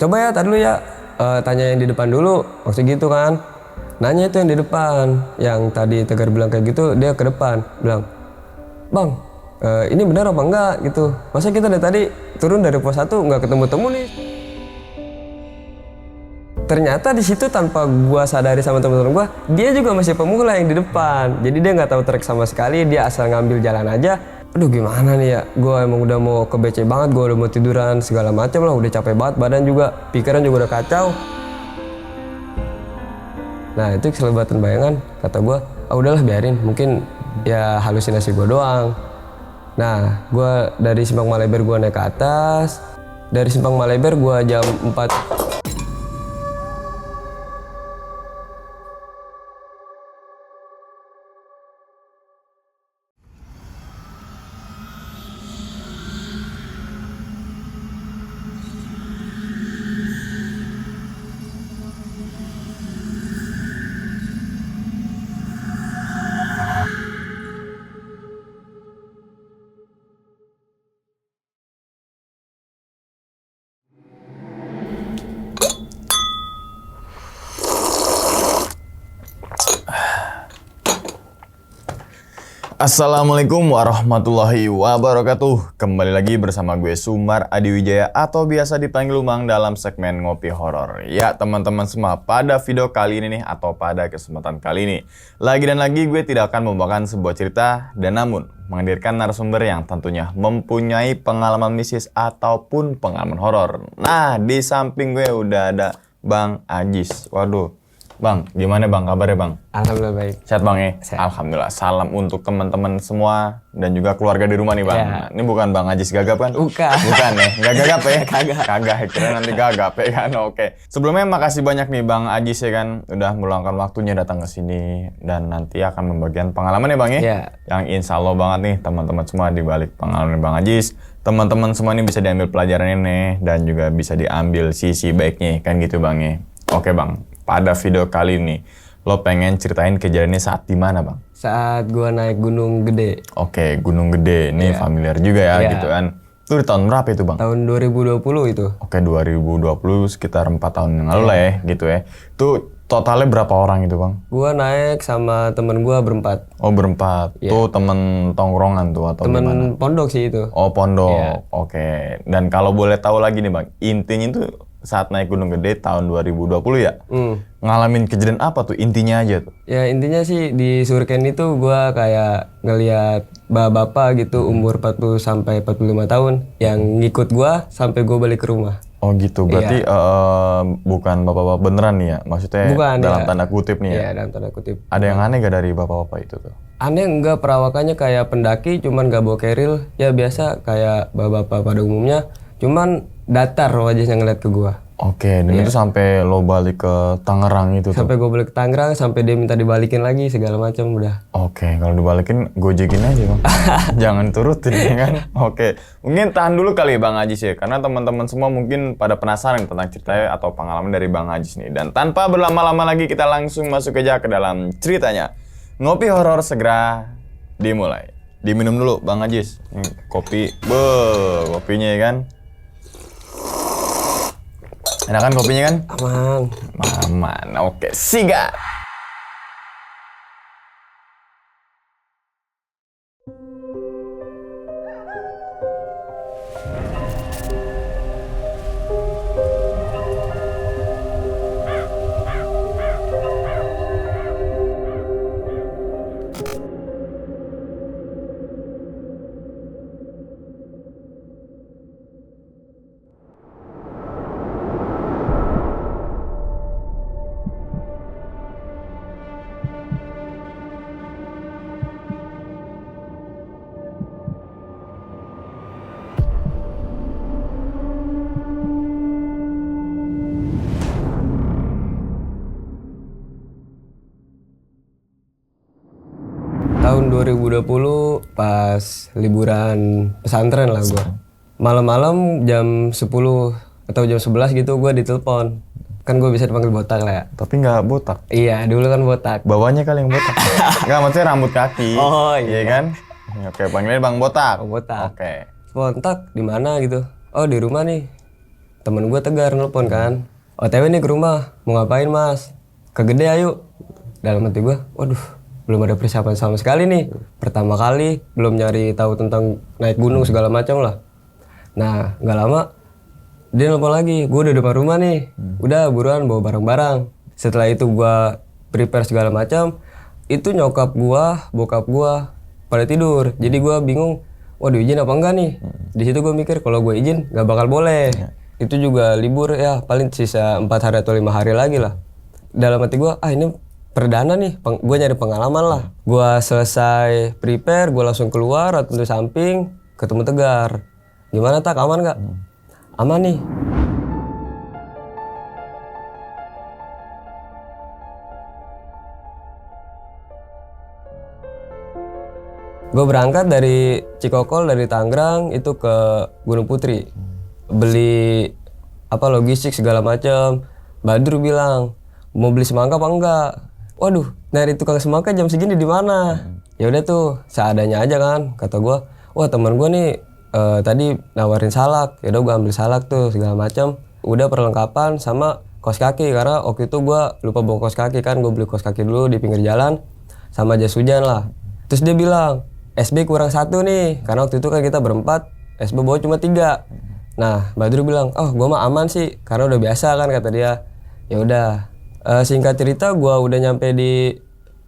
coba ya tadi dulu ya, tanya yang di depan dulu, maksudnya gitu kan. Nanya itu yang di depan, yang tadi Tegar bilang kayak gitu, dia ke depan bilang, bang, ini benar apa enggak gitu, masa kita dari tadi turun dari pos 1 nggak ketemu-temu nih. Ternyata di situ tanpa gua sadari sama teman-teman gua, dia juga masih pemula yang di depan. Jadi dia nggak tahu trek sama sekali, dia asal ngambil jalan aja. Aduh gimana nih ya, gua emang udah mau ke BC banget, gua udah mau tiduran segala macam lah, udah capek banget, badan juga, pikiran juga udah kacau. Nah itu keselebatan bayangan, kata gua, udahlah biarin, mungkin ya halusinasi gua doang. Nah gua dari Simpang Maleber gua naik ke atas, dari Simpang Maleber gua jam 4. Assalamualaikum warahmatullahi wabarakatuh. Kembali lagi bersama gue Sumar Adiwijaya atau biasa dipanggil Umang dalam segmen Ngopi Horor. Ya teman-teman semua, pada video kali ini nih atau pada kesempatan kali ini, lagi dan lagi gue tidak akan membawakan sebuah cerita dan namun menghadirkan narasumber yang tentunya mempunyai pengalaman mistis ataupun pengalaman horor. Nah, di samping gue udah ada Bang Ajis. Waduh. Bang, gimana Bang kabarnya Bang? Alhamdulillah baik. Sehat Bang ya? Sehat. Alhamdulillah. Salam untuk teman-teman semua dan juga keluarga di rumah nih Bang. Ya. Nah, ini bukan Bang Ajis gagap kan? Bukan. Bukan ya? Nggak gagap ya? Kagak. Kira nanti gagap ya kan? Oke. Sebelumnya makasih banyak nih Bang Ajis ya kan, udah meluangkan waktunya datang ke sini dan nanti akan membagikan pengalaman ya Bang ya? Ya. Yang insya Allah banget nih teman-teman semua di balik pengalaman Bang Ajis. Teman-teman semua ini bisa diambil pelajarannya nih dan juga bisa diambil sisi baiknya kan gitu Bang ya. Oke Bang, pada video kali ini lo pengen ceritain kejadiannya saat di mana Bang? Saat gua naik Gunung Gede. Oke, Gunung Gede. Ini Iya. familiar juga ya Iya. gitu kan. Itu di tahun berapa itu Bang? Tahun 2020 itu. Oke, 2020 sekitar 4 tahun yang lalu lah ya gitu ya. Itu totalnya berapa orang itu Bang? Gua naik sama temen gua berempat. Oh berempat. Iya. Tuh temen tongkrongan tuh atau gimana? Temen pondok sih itu. Oh pondok. Iya. Oke. Dan kalau boleh tahu lagi nih Bang, intinya itu saat naik Gunung Gede tahun 2020 ya? Ngalamin kejadian apa tuh intinya aja tuh? Ya intinya sih di Surken itu gua kayak ngelihat bapak-bapak gitu umur 40 sampai 45 tahun yang ngikut gua sampai gua balik ke rumah. Oh gitu, berarti bukan bapak-bapak beneran nih ya? Maksudnya Bukan, dalam ya. tanda kutip nih ya? Iya, dalam tanda kutip. Ada yang aneh gak dari bapak-bapak itu tuh? Aneh enggak, perawakannya kayak pendaki cuman gak bawa keril. Ya biasa kayak bapak-bapak pada umumnya. Cuman datar wajahnya ngeliat ke gua. Oke, dan itu sampai lo balik ke Tangerang itu tuh? Sampai gua balik ke Tangerang, sampai dia minta dibalikin lagi segala macam udah. Oke, kalau dibalikin gojekin aja Bang. Jangan turutin ya kan? Oke, mungkin tahan dulu kali ya Bang Ajis ya. Karena teman-teman semua mungkin pada penasaran tentang ceritanya atau pengalaman dari Bang Ajis nih. Dan tanpa berlama-lama lagi kita langsung masuk aja ke dalam ceritanya. Ngopi horor segera dimulai. Diminum dulu Bang Ajis. Kopi, kopinya ya kan? Enak kan kopinya kan? Aman. Aman, oke, sikat. Tahun 2020 pas liburan pesantren lah gua. Malam-malam jam 10 atau jam 11 gitu gua ditelepon. Kan gua bisa dipanggil botak lah ya. Tapi nggak botak. Iya, dulu kan botak. Bawahnya kali yang botak. Nggak, maksudnya rambut kaki. Oh, iya. kan? Oke, panggilnya Bang Botak. Bang Botak. Oke. Bontak di mana gitu? Oh, di rumah nih. temen gue Tegar nelpon kan, OTW nih ke rumah, mau ngapain mas? Ke Gede ayo. Dalam hati gue, waduh belum ada persiapan sama sekali nih, pertama kali, belum nyari tahu tentang naik gunung segala macam lah. Nah nggak lama dia nelpon lagi, gue udah depan rumah nih, udah buruan bawa barang-barang. Setelah itu gue prepare segala macam, itu nyokap gue, bokap gue pada tidur, jadi gue bingung, waduh izin apa enggak nih. Di situ gue mikir kalau gue izin nggak bakal boleh. Itu juga libur ya, paling sisa 4 hari atau 5 hari lagi lah. Dalam hati gue, ini perdana nih, gue nyari pengalaman lah. Gue selesai prepare, gue langsung keluar, atau di samping, ketemu Tegar. Gimana tak, aman gak? Aman nih. Gue berangkat dari Cikokol, dari Tangerang itu ke Gunung Putri. Beli logistik segala macam. Badru bilang, mau beli semangka apa enggak? Waduh, nyari tukang semangka jam segini di mana? Ya udah tuh, seadanya aja kan, kata gue. Wah, teman gue nih tadi nawarin salak. Ya udah gue ambil salak tuh segala macam. Udah perlengkapan sama kaos kaki, karena waktu itu gue lupa bawa kaos kaki kan, gue beli kaos kaki dulu di pinggir jalan sama jas hujan lah. Terus dia bilang, SB kurang 1 nih, karena waktu itu kan kita berempat, SB bawa cuma 3. Nah, Badru bilang, gue mah aman sih, karena udah biasa kan, kata dia. Ya udah, singkat cerita gue udah nyampe di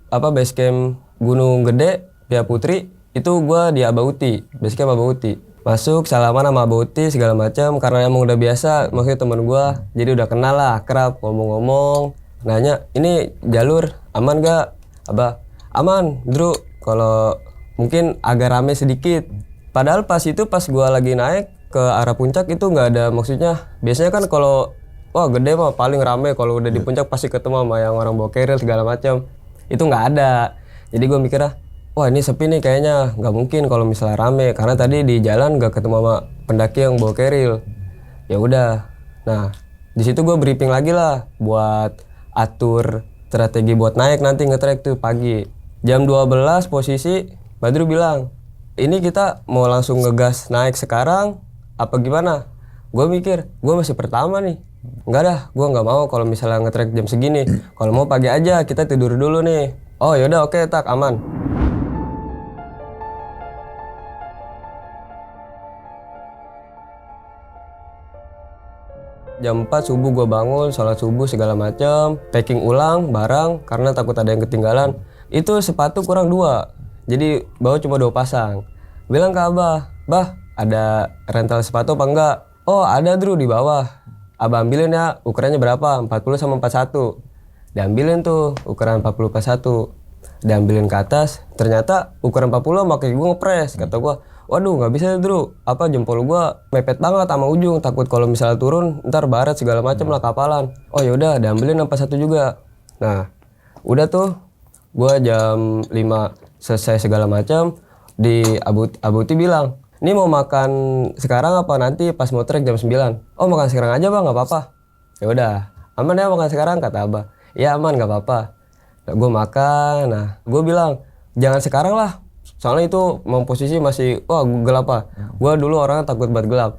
base camp Gunung Gede, Pia Putri, itu gue di Abauti, base camp Abauti. Masuk, salaman sama Abauti segala macam, karena emang udah biasa, maksudnya temen gue, jadi udah kenal lah, akrab, ngomong-ngomong. Nanya, ini jalur aman gak? Abah, aman, Dru, kalau mungkin agak rame sedikit. Padahal pas gue lagi naik ke arah puncak itu nggak ada, maksudnya biasanya kan kalau Gede mah paling rame, kalau udah di puncak pasti ketemu sama yang orang bawa keril segala macam. Itu nggak ada. Jadi gue mikirnya, ini sepi nih kayaknya, nggak mungkin kalau misalnya rame, karena tadi di jalan nggak ketemu sama pendaki yang bawa keril. Ya udah. Nah, di situ gue briefing lagi lah buat atur strategi buat naik nanti nge-trek tuh pagi. Jam 12 posisi Badru bilang, ini kita mau langsung ngegas naik sekarang apa gimana? Gue mikir, gue masih pertama nih. Enggak dah, gue nggak mau kalau misalnya nge-trek jam segini. Kalau mau pagi aja, kita tidur dulu nih. Oh yaudah, oke, tak, aman. Jam 4 subuh gue bangun, sholat subuh segala macam, packing ulang barang karena takut ada yang ketinggalan. Itu sepatu kurang 2. Jadi bawa cuma 2 pasang. Bilang ke Abah, Bah, ada rental sepatu apa enggak? Oh, ada Dru di bawah. Abah ambilin ya, ukurannya berapa? 40 sama 41. Diambilin tuh ukuran 40 pas 1. Diambilin ke atas, ternyata ukuran 40 makanya gue ngepres. Kata gue, waduh nggak bisa Dru. Jempol gue mepet banget sama ujung. Takut kalau misalnya turun, ntar baret segala macam lah kapalan. Oh yaudah, diambilin 41 juga. Nah, udah tuh, gue jam 5 selesai segala macam. Di Abuti bilang, ini mau makan sekarang apa nanti pas mau trek jam 9? Oh makan sekarang aja bang, nggak apa-apa. Ya udah, aman ya makan sekarang, kata Abah. Ya aman, nggak apa-apa. Nah, gue makan, nah gue bilang jangan sekarang lah, soalnya itu mau posisi masih gelap apa. Gue dulu orangnya takut banget gelap.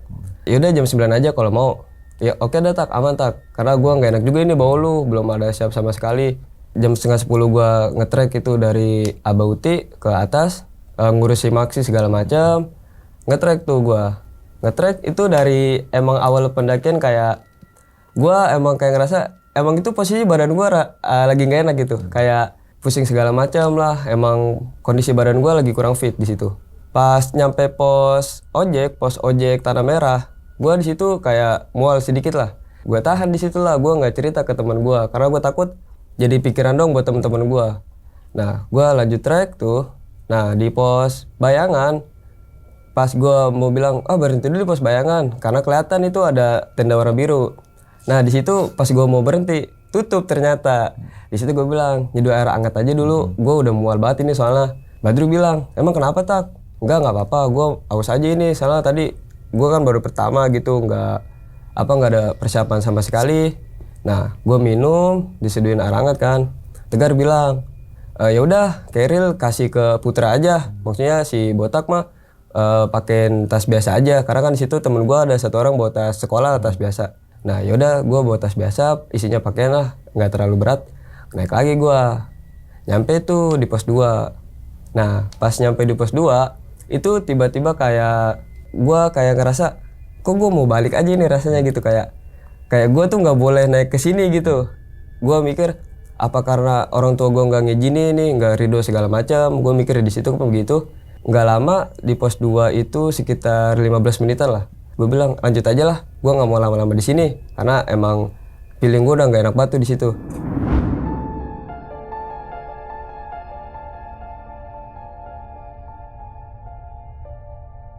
Ya udah jam 9 aja kalau mau. Ya oke dah tak, aman tak. Karena gue nggak enak juga ini bawa lu, belum ada siap sama sekali. Jam setengah 10 gue nge-trek itu dari Abauti ke atas, ngurusi maksi segala macam. Nge-trek tuh gue. Nge-trek itu dari emang awal pendakian kayak gue emang kayak ngerasa emang itu posisi badan gue lagi nggak enak gitu. Kayak pusing segala macam lah. Emang kondisi badan gue lagi kurang fit di situ. Pas nyampe pos ojek Tanah Merah, gue di situ kayak mual sedikit lah. Gue tahan di situ lah. Gue nggak cerita ke teman gue karena gue takut jadi pikiran dong buat temen-temen gue. Nah, gue lanjut trek tuh. Nah, di pos Bayangan, pas gue mau bilang, berhenti dulu di pos Bayangan, karena kelihatan itu ada tenda warna biru. Nah, di situ pas gue mau berhenti, tutup ternyata. Di situ gue bilang, nyeduh air hangat aja dulu. Gue udah mual banget ini soalnya. Badru bilang, emang kenapa tak? Nggak apa-apa, gue aus aja ini. Soalnya tadi gue kan baru pertama gitu, nggak ada persiapan sama sekali. Nah, gue minum, diseduhin air hangat kan. Tegar bilang, ya udah, keril kasih ke Putra aja. Maksudnya si botak mah pakein tas biasa aja karena kan di situ temen gue ada satu orang bawa tas sekolah, tas biasa. Nah yaudah gue bawa tas biasa, isinya pakaian lah, nggak terlalu berat. Naik lagi gue, nyampe tuh di pos 2. Nah pas nyampe di pos 2 itu tiba-tiba kayak gue kayak ngerasa kok gue mau balik aja nih rasanya gitu, kayak gue tuh nggak boleh naik ke sini gitu. Gue mikir apa karena orang tua gue nggak ngizinin nih, nggak ridho segala macam. Gue mikir di situ kan begitu. Nggak lama di pos 2 itu sekitar 15 menitan lah. Gue bilang lanjut aja lah, gue nggak mau lama-lama di sini karena emang feeling gue udah nggak enak banget tuh di situ.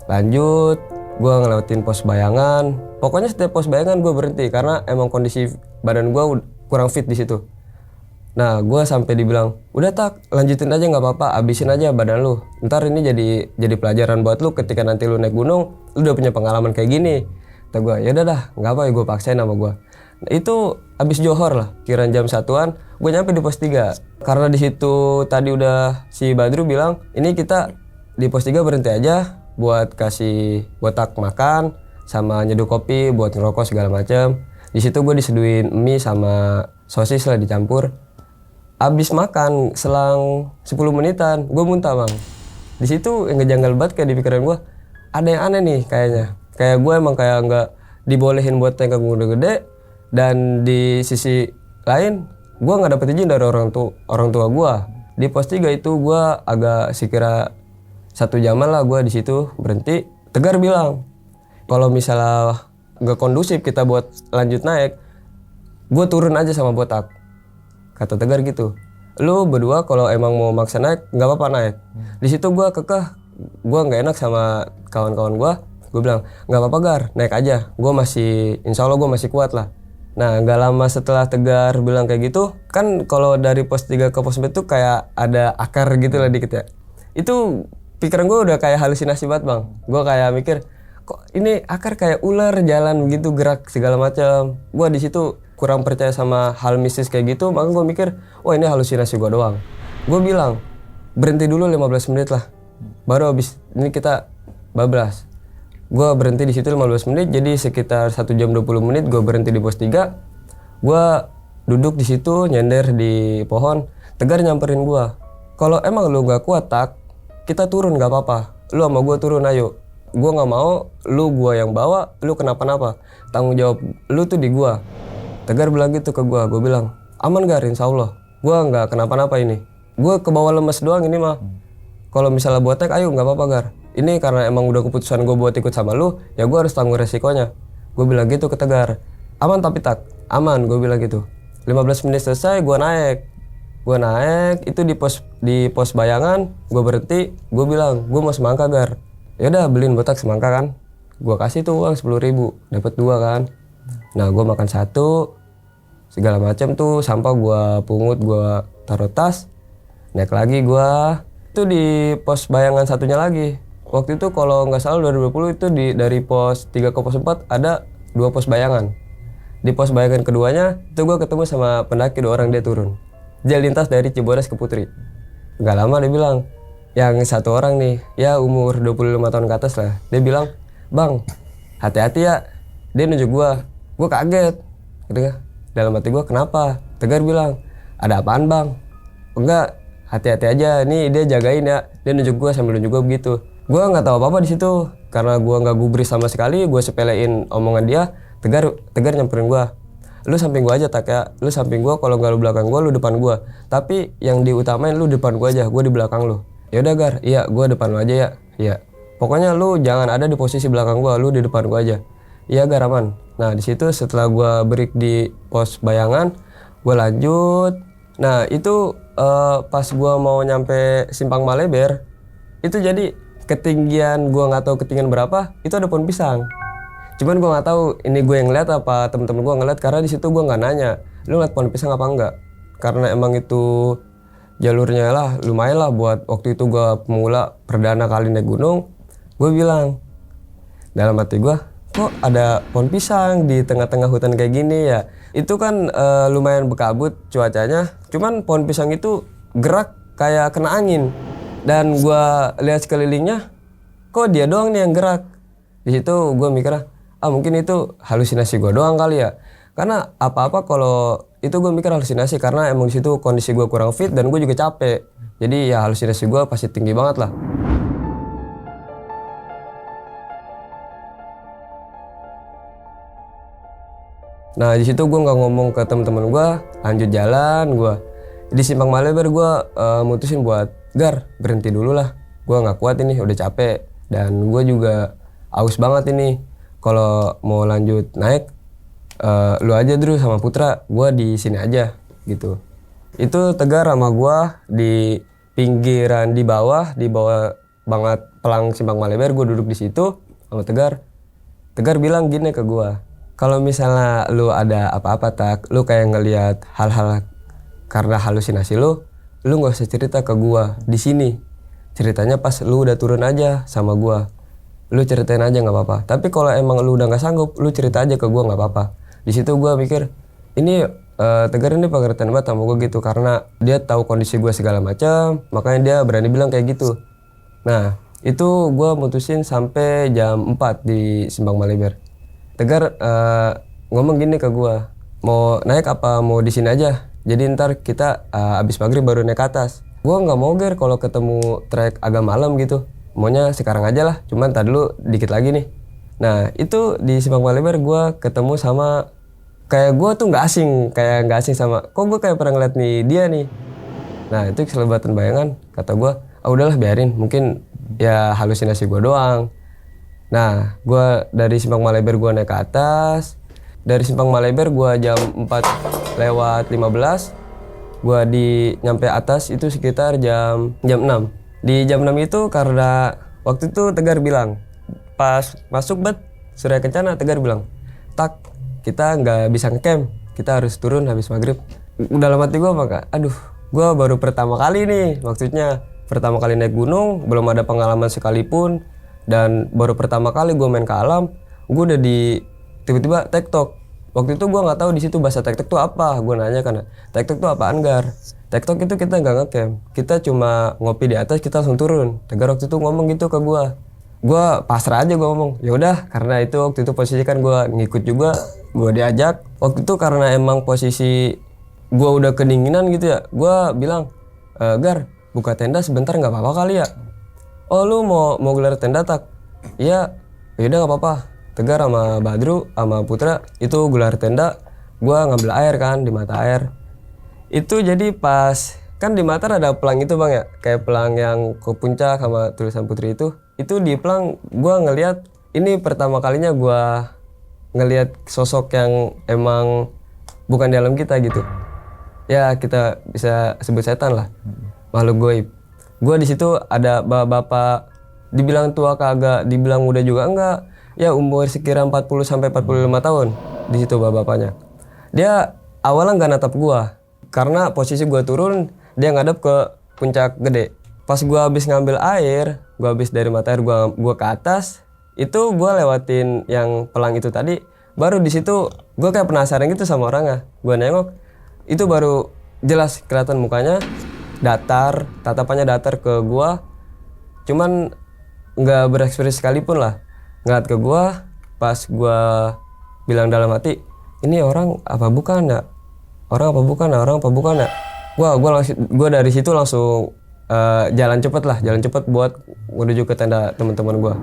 Lanjut, gue ngelewatin pos bayangan. Pokoknya setiap pos bayangan gue berhenti karena emang kondisi badan gue kurang fit di situ. Nah, gue sampai dibilang, udah tak, lanjutin aja nggak apa-apa, abisin aja badan lu. Ntar ini jadi pelajaran buat lu ketika nanti lu naik gunung, lu udah punya pengalaman kayak gini. Kata gue, ya udah dah, nggak apa ya gue paksain sama gue. Nah, itu abis johor lah, kiraan jam 1-an, gue nyampe di pos 3. Karena di situ tadi udah si Badru bilang, ini kita di pos 3 berhenti aja buat kasih botak makan sama nyeduh kopi buat ngerokok segala macam. Di situ gue diseduin mie sama sosis lah dicampur. Abis makan selang 10 menitan gue muntah bang. Di situ yang ngejanggal banget kayak di pikiran gue ada yang aneh nih kayaknya. Kayak gue emang kayak nggak dibolehin buat naik ke gunung gede, dan di sisi lain gue nggak dapet izin dari orang tua gue. Di pos 3 itu gue agak sekira 1 jaman lah gue di situ berhenti. Tegar bilang kalau misalnya nggak kondusif kita buat lanjut naik, gue turun aja sama botak. Kata Tegar gitu, lu berdua kalau emang mau maksa naik nggak apa-apa naik. Di situ gue kekeh, gue nggak enak sama kawan-kawan gue. Gue bilang nggak apa-apa Gar, naik aja. Gue masih, insya Allah gue masih kuat lah. Nah nggak lama setelah Tegar bilang kayak gitu, kan kalau dari pos 3 ke pos 4 tuh kayak ada akar gitu lah dikit ya. Itu pikiran gue udah kayak halusinasi banget bang. Gue kayak mikir, kok ini akar kayak ular jalan begitu gerak segala macam. Gue di situ kurang percaya sama hal mistis kayak gitu, maka gue mikir, wah ini halusinasi gue doang. Gue bilang, berhenti dulu 15 menit lah, baru habis ini kita bablas. Gue berhenti di situ 15 menit, jadi sekitar 1 jam 20 menit gue berhenti di pos 3. Gue duduk di situ, nyender di pohon. Tegar nyamperin gue, kalau emang lu gak kuat tak, kita turun gak apa-apa. Lu sama gue turun ayo. Gue gak mau, lu gue yang bawa, lu kenapa-napa. Tanggung jawab lu tuh di gue. Tegar bilang gitu ke gue bilang, aman Gar, insya Allah. Gue nggak kenapa-napa ini. Gue kebawa lemes doang ini mah. Kalau misalnya buat naik, ayo nggak apa-apa Gar. Ini karena emang udah keputusan gue buat ikut sama lu, ya gue harus tanggung resikonya. Gue bilang gitu ke Tegar. Aman tapi tak? Aman, gue bilang gitu. 15 menit selesai, gue naik. Gue naik, itu di pos bayangan, gue berhenti. Gue bilang, gue mau semangka Gar. Yaudah beliin botak semangka kan. Gue kasih tuh uang 10.000, dapat 2 kan. Nah gue makan 1, segala macam tuh, sampah gue pungut, gue taruh tas, naik lagi gue. Itu di pos bayangan satunya lagi. Waktu itu kalau nggak salah 2020 itu dari pos 3 ke pos 4 ada 2 pos bayangan. Di pos bayangan keduanya itu gue ketemu sama pendaki 2 orang, dia turun. Dia lintas dari Cibodas ke Putri. Nggak lama dia bilang, yang 1 orang nih, ya umur 25 tahun ke atas lah. Dia bilang, bang hati-hati ya. Dia nunjuk gue kaget. Gitu kan. Dalam hati gue, kenapa? Tegar bilang, ada apaan bang? Enggak, hati-hati aja, nih dia jagain ya. Dia nunjuk gue sambil nunjuk gue begitu. Gue nggak tahu apa-apa di situ karena gue nggak gubris sama sekali. Gue sepelein omongan dia. Tegar nyamperin gue, lu samping gue aja tak ya. Lu samping gue, kalau nggak lu belakang gue, lu depan gue. Tapi yang diutamain lu depan gue aja, gue di belakang lu. Ya udah Gar, iya gue depan lu aja ya. Iya. Pokoknya lu jangan ada di posisi belakang gue, lu di depan gue aja. Iya Gar, aman. Nah di situ setelah gue break di pos bayangan, gue lanjut. Nah itu pas gue mau nyampe Simpang Maleber, itu jadi ketinggian gue nggak tahu ketinggian berapa, itu ada pohon pisang. Cuman gue nggak tahu ini gue yang ngeliat apa temen-temen gue ngeliat, karena di situ gue nggak nanya, lu ngeliat pohon pisang apa enggak? Karena emang itu jalurnya lah lumayan lah buat waktu itu gue pemula perdana kali naik gunung. Gue bilang dalam hati gue, kok ada pohon pisang di tengah-tengah hutan kayak gini ya? Itu kan lumayan berkabut cuacanya, cuman pohon pisang itu gerak kayak kena angin. Dan gue lihat sekelilingnya, kok kok dia doang nih yang gerak. Di situ gue mikir, mungkin itu halusinasi gue doang kali ya. Karena apa-apa kalau itu gue mikir halusinasi karena emang di situ kondisi gue kurang fit dan gue juga capek. Jadi ya halusinasi gue pasti tinggi banget lah. Nah di situ gue nggak ngomong ke teman-teman gue, lanjut jalan gue. Di Simpang Maleber gue mutusin buat Gar berhenti dulu lah. Gue nggak kuat ini, udah capek dan gue juga aus banget ini. Kalau mau lanjut naik, lu aja dulu sama Putra, gue di sini aja gitu. Itu Tegar sama gue di pinggiran di bawah banget pelang Simpang Maleber. Gue duduk di situ sama Tegar. Tegar bilang gini ke gue, kalau misalnya lu ada apa-apa tak, lu kayak ngelihat hal-hal karena halusinasi lu nggak usah cerita ke gua di sini. Ceritanya pas lu udah turun aja sama gua. Lu ceritain aja nggak apa-apa. Tapi kalau emang lu udah nggak sanggup, lu cerita aja ke gua nggak apa-apa. Di situ gua mikir, ini Tegar ini pengertian banget sama gua gitu karena dia tahu kondisi gua segala macam, makanya dia berani bilang kayak gitu. Nah, itu gua mutusin sampai jam 4 di Simpang Maleber. Tegar ngomong gini ke gua, mau naik apa mau di sini aja. Jadi ntar kita abis maghrib baru naik ke atas. Gua nggak mau Ger kalau ketemu trek agak malam gitu. Maunya sekarang aja lah. Cuman tadi dulu dikit lagi nih. Nah itu di Simpang Maleber gua ketemu sama kayak gua tuh nggak asing sama. Kok gua kayak pernah ngeliat nih dia nih. Nah itu keselebatan bayangan. Kata gua, udahlah biarin. Mungkin ya halusinasi gua doang. Nah gua dari Simpang Maleber gua naik ke atas. Dari Simpang Maleber gua jam 4:15 gua nyampe atas itu sekitar jam 6. Di jam 6 itu karena waktu itu Tegar bilang pas masuk Surya Kencana, Tegar bilang, "Tak, kita nggak bisa ngecamp, kita harus turun habis maghrib." Dalam hati gua maka, gua baru pertama kali nih, maksudnya pertama kali naik gunung, belum ada pengalaman sekalipun dan baru pertama kali gua main ke alam, gua udah tiba-tiba TikTok. Waktu itu gue nggak tahu di situ bahasa TikTok tuh apa. Gue nanya kan, TikTok tuh apaan Gar? TikTok itu kita nggak ngecamp, kita cuma ngopi di atas, kita langsung turun. Tegar waktu itu ngomong gitu ke gue. Gue pasrah aja, gue ngomong ya udah, karena itu waktu itu posisi kan gue ngikut juga, gue diajak. Waktu itu karena emang posisi gue udah kedinginan gitu ya, gue bilang, Gar buka tenda sebentar nggak apa-apa kali ya? Oh lu mau gelar tenda tak? Iya, yaudah nggak apa-apa. Tegar sama Badru sama Putra itu gelar tenda, gua ngambil air kan di mata air. Itu jadi pas kan di mata ada pelang itu bang ya, kayak pelang yang ke puncak sama tulisan Putri itu di pelang gua ngelihat ini pertama kalinya gua ngelihat sosok yang emang bukan di alam kita gitu. Ya kita bisa sebut setan lah, makhluk goib. Gua di situ ada bapak-bapak, dibilang tua kagak, dibilang muda juga enggak. Ya umur sekira 40 sampai 45 tahun di situ bapaknya. Dia awalnya nggak natap gua karena posisi gua turun, dia ngadep ke puncak gede. Pas gua habis ngambil air, gua habis dari mata air gua ke atas, itu gua lewatin yang pelang itu tadi, baru di situ gua kayak penasaran gitu sama orangnya. Gua nengok, itu baru jelas kelihatan mukanya datar, tatapannya datar ke gua. Cuman nggak berekspresi sekalipun lah. Ngeliat ke gua, pas gua bilang dalam hati, ini orang apa bukan ya? Orang apa bukan ya? Gua dari situ langsung jalan cepet buat menuju ke tenda teman-teman gua.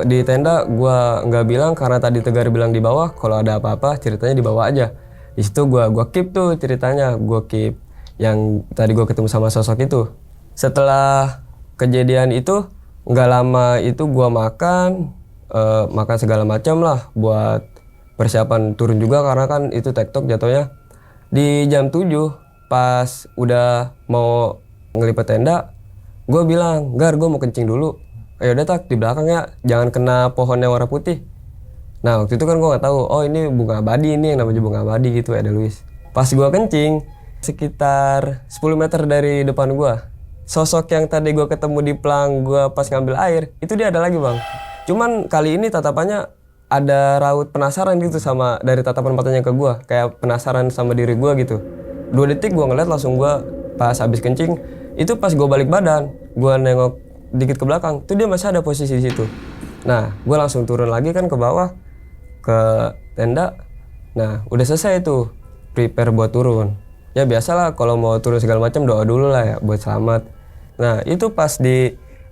Di tenda gua nggak bilang karena tadi Tegar bilang di bawah, kalau ada apa-apa ceritanya di bawah aja. Di situ gua keep tuh ceritanya, gua keep yang tadi gue ketemu sama sosok itu. Setelah kejadian itu nggak lama itu gue makan segala macam lah buat persiapan turun juga karena kan itu TikTok jatuhnya. Di jam 7 pas udah mau ngelipet tenda, gue bilang, Gar gue mau kencing dulu. Ayo udah tak di belakang ya, jangan kena pohon yang warna putih. Nah waktu itu kan gue nggak tahu, oh ini bunga abadi, ini yang namanya bunga abadi gitu ya, ada Luis. Pas gue kencing sekitar 10 meter dari depan gua, sosok yang tadi gua ketemu di pelang gua pas ngambil air, itu dia ada lagi bang. Cuman kali ini tatapannya ada raut penasaran gitu sama dari tatapan matanya ke gua, kayak penasaran sama diri gua gitu. 2 detik gue ngeliat langsung gue pas habis kencing. Itu pas gue balik badan, gue nengok dikit ke belakang, tuh dia masih ada posisi di situ. Nah, gue langsung turun lagi kan ke bawah, ke tenda. Nah, udah selesai tuh, prepare buat turun. Ya biasalah kalau mau turun segala macam doa dulu lah ya buat selamat. Nah, itu pas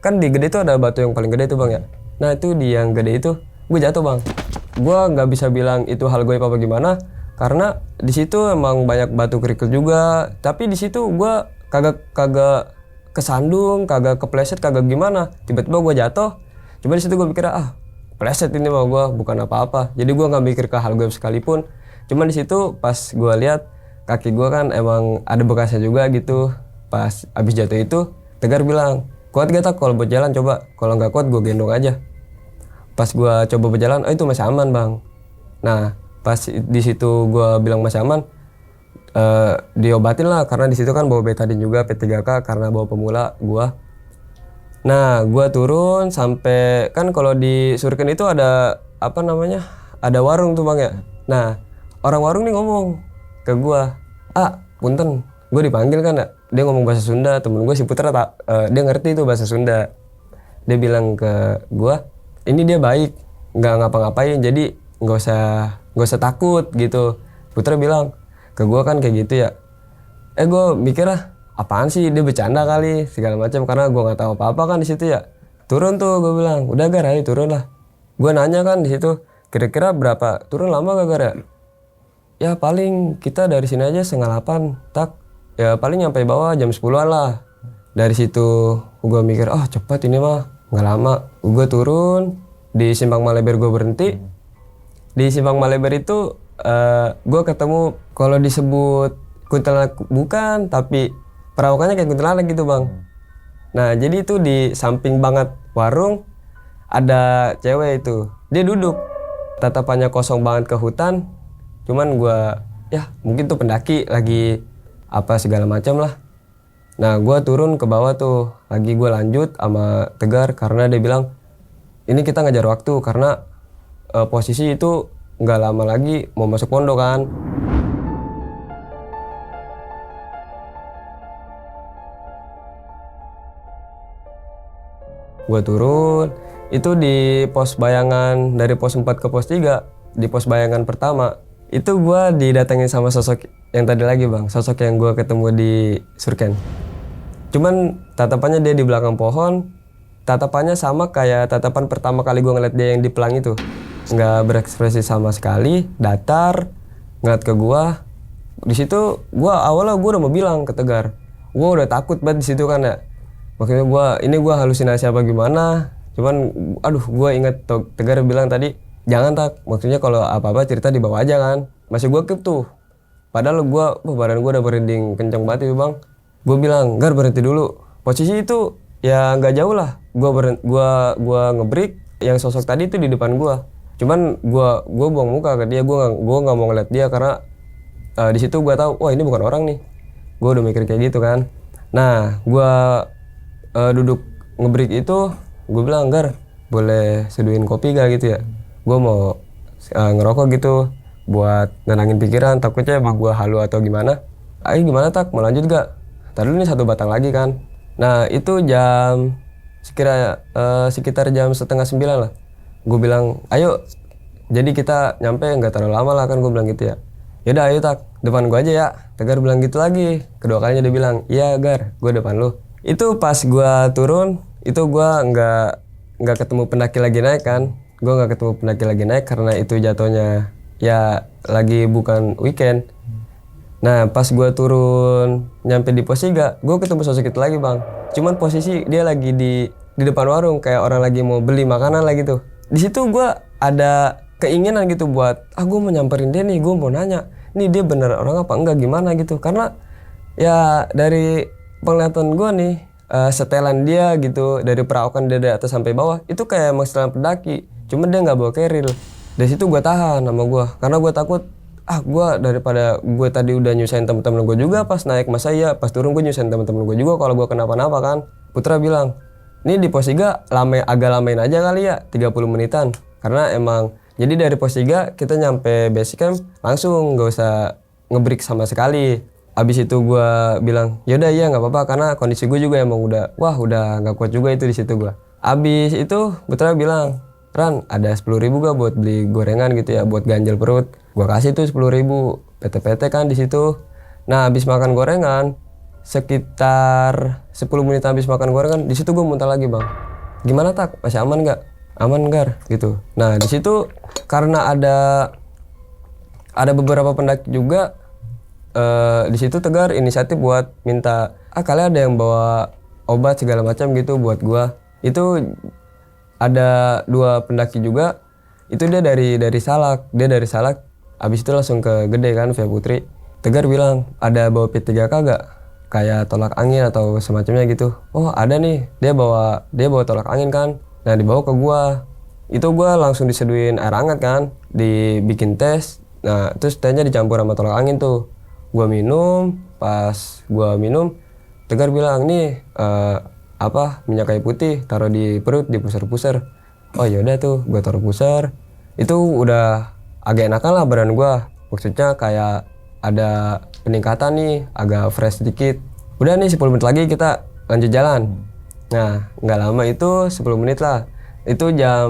kan di gede itu ada batu yang paling gede itu bang ya. Nah, itu di yang gede itu gue jatuh bang. Gue nggak bisa bilang itu hal gue apa gimana, karena di situ emang banyak batu kerikil juga. Tapi di situ gue kagak kesandung, kagak kepleset, kagak gimana. Tiba-tiba gue jatuh. Cuma di situ gue pikir pleset ini mah gue bukan apa-apa. Jadi gue nggak mikir ke hal gue sekalipun. Cuma di situ pas gue lihat kaki gue kan emang ada bekasnya juga gitu. Pas abis jatuh itu Tegar bilang, kuat gak tak kalau buat jalan, coba. Kalau nggak kuat gue gendong aja. Pas gue coba berjalan, itu masih aman bang. Nah pas di situ gue bilang masih aman, diobatin lah karena di situ kan bawa betadin juga P3K karena bawa pemula gue. Nah gue turun sampai kan kalau di Surken itu ada apa namanya, ada warung tuh bang ya. Nah orang warung nih ngomong ke gue, punten, gue dipanggil kan ya. Dia ngomong bahasa Sunda, temen gue si Putra dia ngerti tuh bahasa Sunda. Dia bilang ke gue, ini dia baik, nggak ngapa-ngapain, jadi nggak usah takut gitu. Putra bilang ke gue kan kayak gitu ya. Gue mikir apaan sih, dia bercanda kali segala macam karena gue nggak tahu apa-apa kan di situ ya. Turun tuh gue bilang, udah Gar ayo turun lah. Gue nanya kan di situ, kira-kira berapa turun, lama gak Gar ya? Ya paling kita dari sini aja 7:30 tak. Ya paling nyampe bawah jam 10-an lah. Dari situ gue mikir, cepat ini mah, nggak lama. Gue turun, di Simpang Maleber gue berhenti. Di Simpang Maleber itu gue ketemu, kalau disebut kuntilanak bukan, tapi perawakannya kayak kuntilanak gitu bang. Nah jadi itu di samping banget warung, ada cewek itu. Dia duduk, tatapannya kosong banget ke hutan. Cuman gue, ya mungkin tuh pendaki lagi apa segala macam lah. Nah gue turun ke bawah tuh, lagi gue lanjut sama Tegar karena dia bilang ini kita ngejar waktu karena posisi itu nggak lama lagi mau masuk pondok kan. Gue turun itu di pos bayangan, dari pos 4 ke pos 3. Di pos bayangan pertama itu gue didatengin sama sosok yang tadi lagi bang, sosok yang gue ketemu di Surken. Cuman tatapannya dia di belakang pohon, tatapannya sama kayak tatapan pertama kali gue ngeliat dia yang di pelang itu. Nggak berekspresi sama sekali, datar, ngeliat ke gue. Di situ gue awalnya gue udah mau bilang ke Tegar, gue udah takut banget di situ kan ya. Makanya gue halusinasi apa gimana. Cuman gue inget Tegar bilang tadi, jangan tak, maksudnya kalau apa-apa cerita di bawah aja kan. Masih gue keep tuh. Padahal badan gue udah merinding kenceng banget itu bang. Gue bilang, Gar berhenti dulu. Posisi itu ya nggak jauh lah. Gue ngebreak, yang sosok tadi itu di depan gue. Cuman gue buang muka ke dia. Gue nggak mau ngeliat dia karena di situ gue tahu, wah ini bukan orang nih. Gue udah mikir kayak gitu kan. Nah gue duduk ngebreak itu, gue bilang, Gar boleh seduhin kopi gak gitu ya. Gue mau ngerokok gitu buat nenangin pikiran, takutnya emang gue halu atau gimana. Ayo gimana tak, mau lanjut gak? Tadi nih 1 batang lagi kan. Nah itu sekitar jam 8:30 lah. Gue bilang ayo, jadi kita nyampe nggak terlalu lama lah kan, gue bilang gitu ya. Yaudah ayo tak, depan gue aja ya. Tegar bilang gitu lagi. Kedua kalinya dia bilang, iya Gar, gue depan lu. Itu pas gue turun, itu gue nggak ketemu pendaki lagi naik kan. Gue nggak ketemu pendaki lagi naik karena itu jatuhnya ya lagi bukan weekend. Nah pas gue turun nyampe di pos 3, gue ketemu sosok itu lagi bang. Cuman posisi dia lagi di depan warung kayak orang lagi mau beli makanan lah gitu. Di situ gue ada keinginan gitu buat gue mau nyamperin dia nih, gue mau nanya nih dia bener orang apa enggak gimana gitu. Karena ya dari penglihatan gue nih, setelan dia gitu, dari perawakan dia dari atas sampai bawah itu kayak emang setelan pendaki. Cuma dia nggak bawa keril. Dari situ gue tahan sama gue, karena gue takut gue daripada gue tadi udah nyusahin temen-temen gue juga pas naik, masa iya pas turun gue nyusahin temen-temen gue juga kalau gue kenapa-napa kan. Putra bilang, ini di pos 3 agak lamain aja kali ya, 30 menitan. Karena emang jadi dari pos 3 kita nyampe base camp langsung, nggak usah ngebreak sama sekali. Abis itu gue bilang yaudah iya nggak apa-apa karena kondisi gue juga emang udah nggak kuat juga itu di situ gue. Abis itu Putra bilang, Ran ada 10.000 gak buat beli gorengan gitu ya buat ganjel perut. Gue kasih tuh 10.000 PT-PT kan di situ. Nah abis makan gorengan sekitar 10 menit habis makan gorengan di situ gue muntah lagi bang. Gimana tak masih aman nggak? Aman gar gitu. Nah di situ karena ada beberapa pendaki juga di situ Tegar inisiatif buat minta kalian ada yang bawa obat segala macam gitu buat gua. Itu ada 2 pendaki juga itu dia dari Salak, abis itu langsung ke Gede kan via Putri. Tegar bilang ada bawa P3K gak? Kayak tolak angin atau semacamnya gitu. Oh ada nih, dia bawa tolak angin kan. Nah dibawa ke gua. Itu gua langsung diseduhin air hangat kan, dibikin tes. Nah terus tehnya dicampur sama tolak angin tuh. Gua minum, pas gua minum Tegar bilang nih minyak kayu putih taruh di perut di pusar-pusar. Oh yaudah tuh gua taruh pusar. Itu udah agak enakan lah badan gua. Maksudnya kayak ada peningkatan nih, agak fresh dikit. Udah nih 10 menit lagi kita lanjut jalan. Nah nggak lama itu 10 menit lah. Itu jam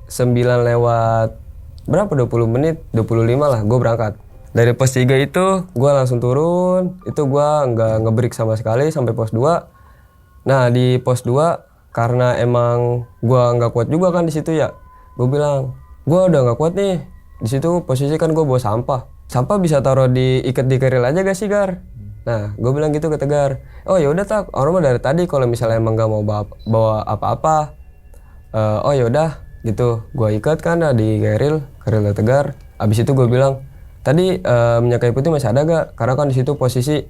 9 lewat berapa 20 menit 25 lah gue berangkat. Dari pos 3 itu gue langsung turun. Itu gue nggak ngebreak sama sekali sampai pos 2. Nah di pos 2 karena emang gue nggak kuat juga kan di situ ya. Gue bilang gue udah nggak kuat nih. Di situ posisi kan gue bawa sampah bisa taruh ikat di keril aja gak sih Gar? Nah gue bilang gitu ke Tegar. Oh ya udah tak orang mah dari tadi kalau misalnya emang gak mau bawa apa-apa oh ya udah gitu gue ikat kan di keril Tegar. Abis itu gue bilang tadi minyak kayu putih masih ada gak? Karena kan di situ posisi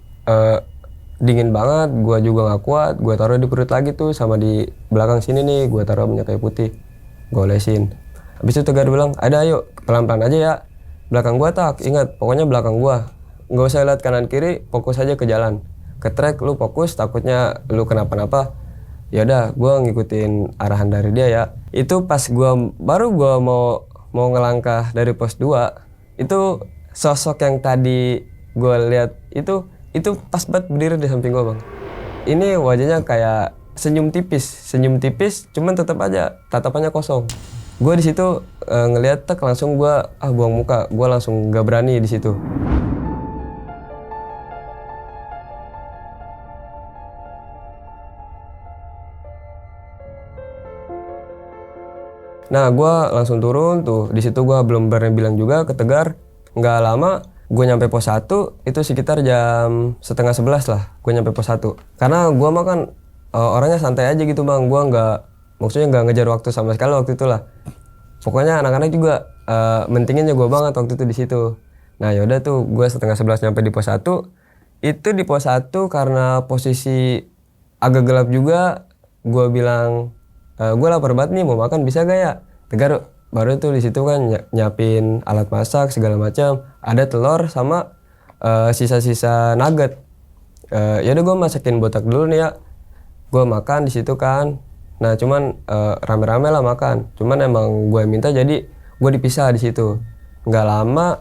dingin banget, gue juga gak kuat. Gue taruh di perut lagi tuh sama di belakang sini nih gue taruh minyak kayu putih, gue olesin. Abis itu Tegar bilang ada ayo pelan-pelan aja ya. Belakang gua tak, ingat pokoknya belakang gua. Nggak usah lihat kanan kiri, fokus aja ke jalan. Ke trek lu fokus, takutnya lu kenapa-napa. Ya udah, gua ngikutin arahan dari dia ya. Itu pas gua mau ngelangkah dari pos 2, itu sosok yang tadi gua lihat itu pas banget berdiri di samping gua, Bang. Ini wajahnya kayak senyum tipis, cuman tetap aja tatapannya kosong. Gue di situ ngeliat langsung gue buang muka, gue langsung gak berani di situ. Nah gue langsung turun tuh, di situ gue belum berani bilang juga ke Tegar. Nggak lama gue nyampe pos 1 itu sekitar jam 10:30 lah gue nyampe pos 1. Karena gue mah kan orangnya santai aja gitu bang, gue maksudnya nggak ngejar waktu sama sekali waktu itu lah. Pokoknya anak-anak juga mentingin gue banget waktu itu di situ. Nah yaudah tuh gue 10:30 nyampe di pos 1. Itu di pos 1 karena posisi agak gelap juga, gue bilang gue lapar banget nih mau makan bisa gak ya? Tegar baru tuh di situ kan nyiapin alat masak segala macam. Ada telur sama sisa-sisa nugget. Yaudah gue masakin botak dulu nih ya. Gue makan di situ kan. Nah cuman rame-rame lah makan. Cuman emang gue minta jadi gue dipisah di situ. Nggak lama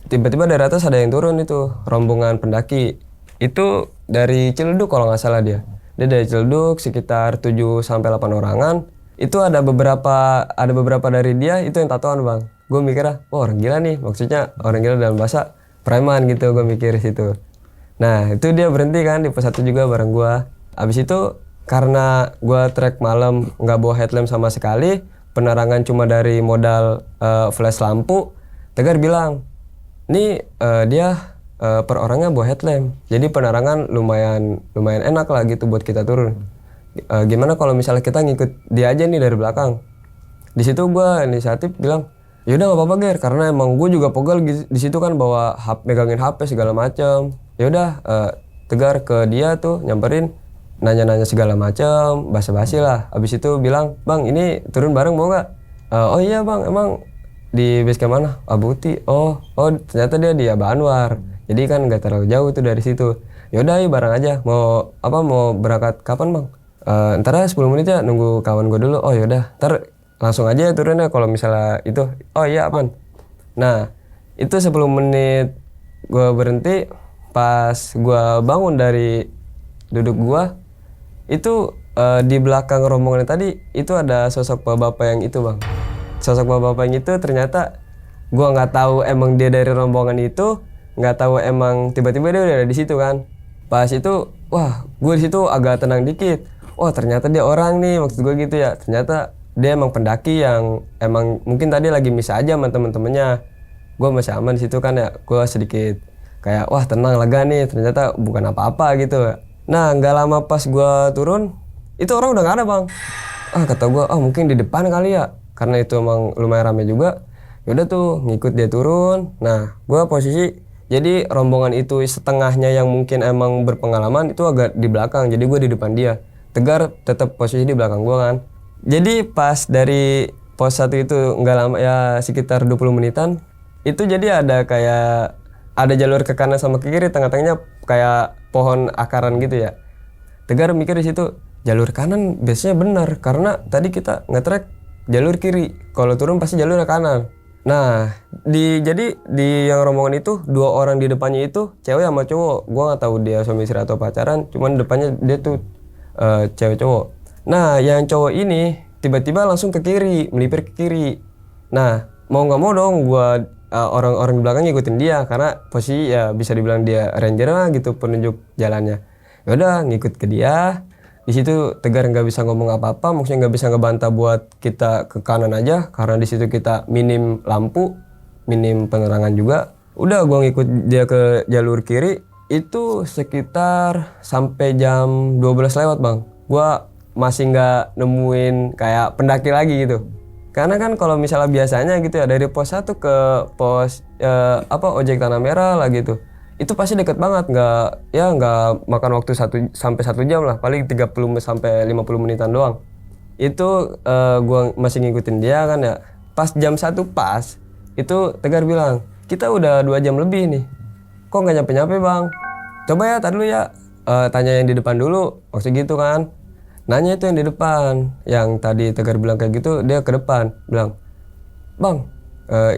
tiba-tiba dari atas ada yang turun itu rombongan pendaki. Itu dari Ciledug kalau nggak salah dia. Dia dari Ciledug sekitar 7-8 orangan. Itu ada beberapa dari dia itu yang tatoan bang. Gue mikirnya, orang gila nih. Maksudnya orang gila dalam bahasa preman gitu gue mikir situ. Nah itu dia berhenti kan di pos 1 juga bareng gue. Abis itu karena gue trek malam nggak bawa headlamp sama sekali, penerangan cuma dari modal flash lampu. Tegar bilang, nih dia per orangnya bawa headlamp, jadi penerangan lumayan enak lah gitu buat kita turun. Gimana kalau misalnya kita ngikut dia aja nih dari belakang? Di situ gue inisiatif bilang, yaudah nggak apa-apa Ger, karena emang gue juga pegel di situ kan bawa megangin HP segala macam. Yaudah Tegar ke dia tuh nyamperin, nanya-nanya segala macam, basa-basi lah. Abis itu bilang, bang ini turun bareng mau nggak? Oh iya bang, emang di base camp mana? Abuti. Oh ternyata dia di Aba Anwar. Jadi kan nggak terlalu jauh tuh dari situ. Yaudah yuk bareng aja. Mau berangkat kapan bang? Ntar 10 menit ya nunggu kawan gue dulu. Oh yaudah, ntar langsung aja ya turunnya kalau misalnya itu. Oh iya aman. Nah itu 10 menit gue berhenti. pas gue bangun dari duduk gue itu di belakang rombongan tadi itu ada sosok bapak-bapak yang itu bang. Sosok bapak-bapak yang itu ternyata gue nggak tahu emang dia dari rombongan itu, nggak tahu emang tiba-tiba dia udah ada di situ kan. Pas itu wah gue di situ agak tenang dikit. Wah ternyata dia orang nih, maksud gue gitu ya. Ternyata dia emang pendaki yang emang mungkin tadi lagi misa aja sama temen-temennya. Gue masih aman di situ kan ya. Gue sedikit kayak wah tenang lega nih. Ternyata bukan apa-apa gitu. Nah nggak lama pas gue turun itu orang udah nggak ada bang. Kata gue mungkin di depan kali ya. Karena itu emang lumayan rame juga. Yaudah tuh ngikut dia turun. Nah gue posisi jadi rombongan itu setengahnya yang mungkin emang berpengalaman itu agak di belakang. Jadi gue di depan dia. Tegar tetap posisi di belakang gue kan. Jadi pas dari pos 1 itu nggak lama ya sekitar 20 menitan itu jadi ada kayak ada jalur ke kanan sama ke kiri, tengah-tengahnya kayak pohon akaran gitu ya. Tegar mikir di situ jalur kanan biasanya benar karena tadi kita nge-track jalur kiri, kalau turun pasti jalur kanan. Nah jadi di yang rombongan itu 2 orang di depannya itu cewek sama cowok. Gua nggak tahu dia suami istri atau pacaran, cuman depannya dia tuh cewek cowok. Nah yang cowok ini tiba-tiba langsung ke kiri, melipir ke kiri. Nah mau nggak mau dong gua orang-orang di belakang ngikutin dia karena posisi ya bisa dibilang dia ranger lah gitu, penunjuk jalannya. Yaudah ngikut ke dia. Di situ Tegar nggak bisa ngomong apa-apa, maksudnya nggak bisa ngebantah buat kita ke kanan aja karena di situ kita minim lampu, minim penerangan juga. Udah gua ngikut dia ke jalur kiri itu sekitar sampai jam 12 lewat bang. Gua masih nggak nemuin kayak pendaki lagi gitu. Karena kan kalau misalnya biasanya gitu ya dari pos 1 ke pos ojek Tanah Merah lah gitu. Itu pasti deket banget, nggak makan waktu 1 sampai 1 jam lah, paling 30 sampai 50 menitan doang. Itu gua masih ngikutin dia kan ya. Pas jam 1 pas, itu Tegar bilang, "Kita udah 2 jam lebih nih. Kok nggak nyampe-nyampe, Bang? Coba ya, tar dulu ya. Tanya yang di depan dulu." Maksud gitu kan. Nanya itu yang di depan, yang tadi Tegar bilang kayak gitu, dia ke depan bilang, "Bang,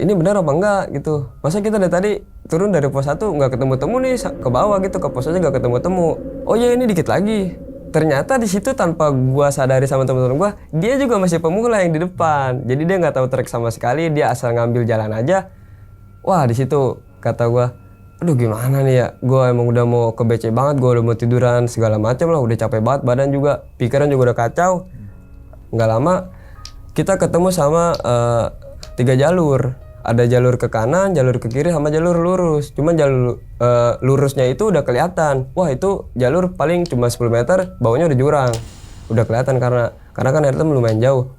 ini benar apa enggak gitu? Masa kita dari tadi turun dari pos 1 nggak ketemu-temu nih ke bawah gitu, ke pos aja nggak ketemu-temu." "Oh iya ini dikit lagi." Ternyata di situ tanpa gua sadari sama teman-teman gua, dia juga masih pemula yang di depan. Jadi dia nggak tahu trek sama sekali, dia asal ngambil jalan aja. Wah di situ kata gua, aduh gimana nih ya, gue emang udah mau ke BC banget, gue udah mau tiduran segala macam lah, udah capek banget badan juga, pikiran juga udah kacau. Nggak lama kita ketemu sama 3 jalur, ada jalur ke kanan, jalur ke kiri, sama jalur lurus. Cuman jalur lurusnya itu udah kelihatan, wah itu jalur paling cuma 10 meter, bawahnya udah jurang, udah kelihatan karena kan airnya lumayan jauh.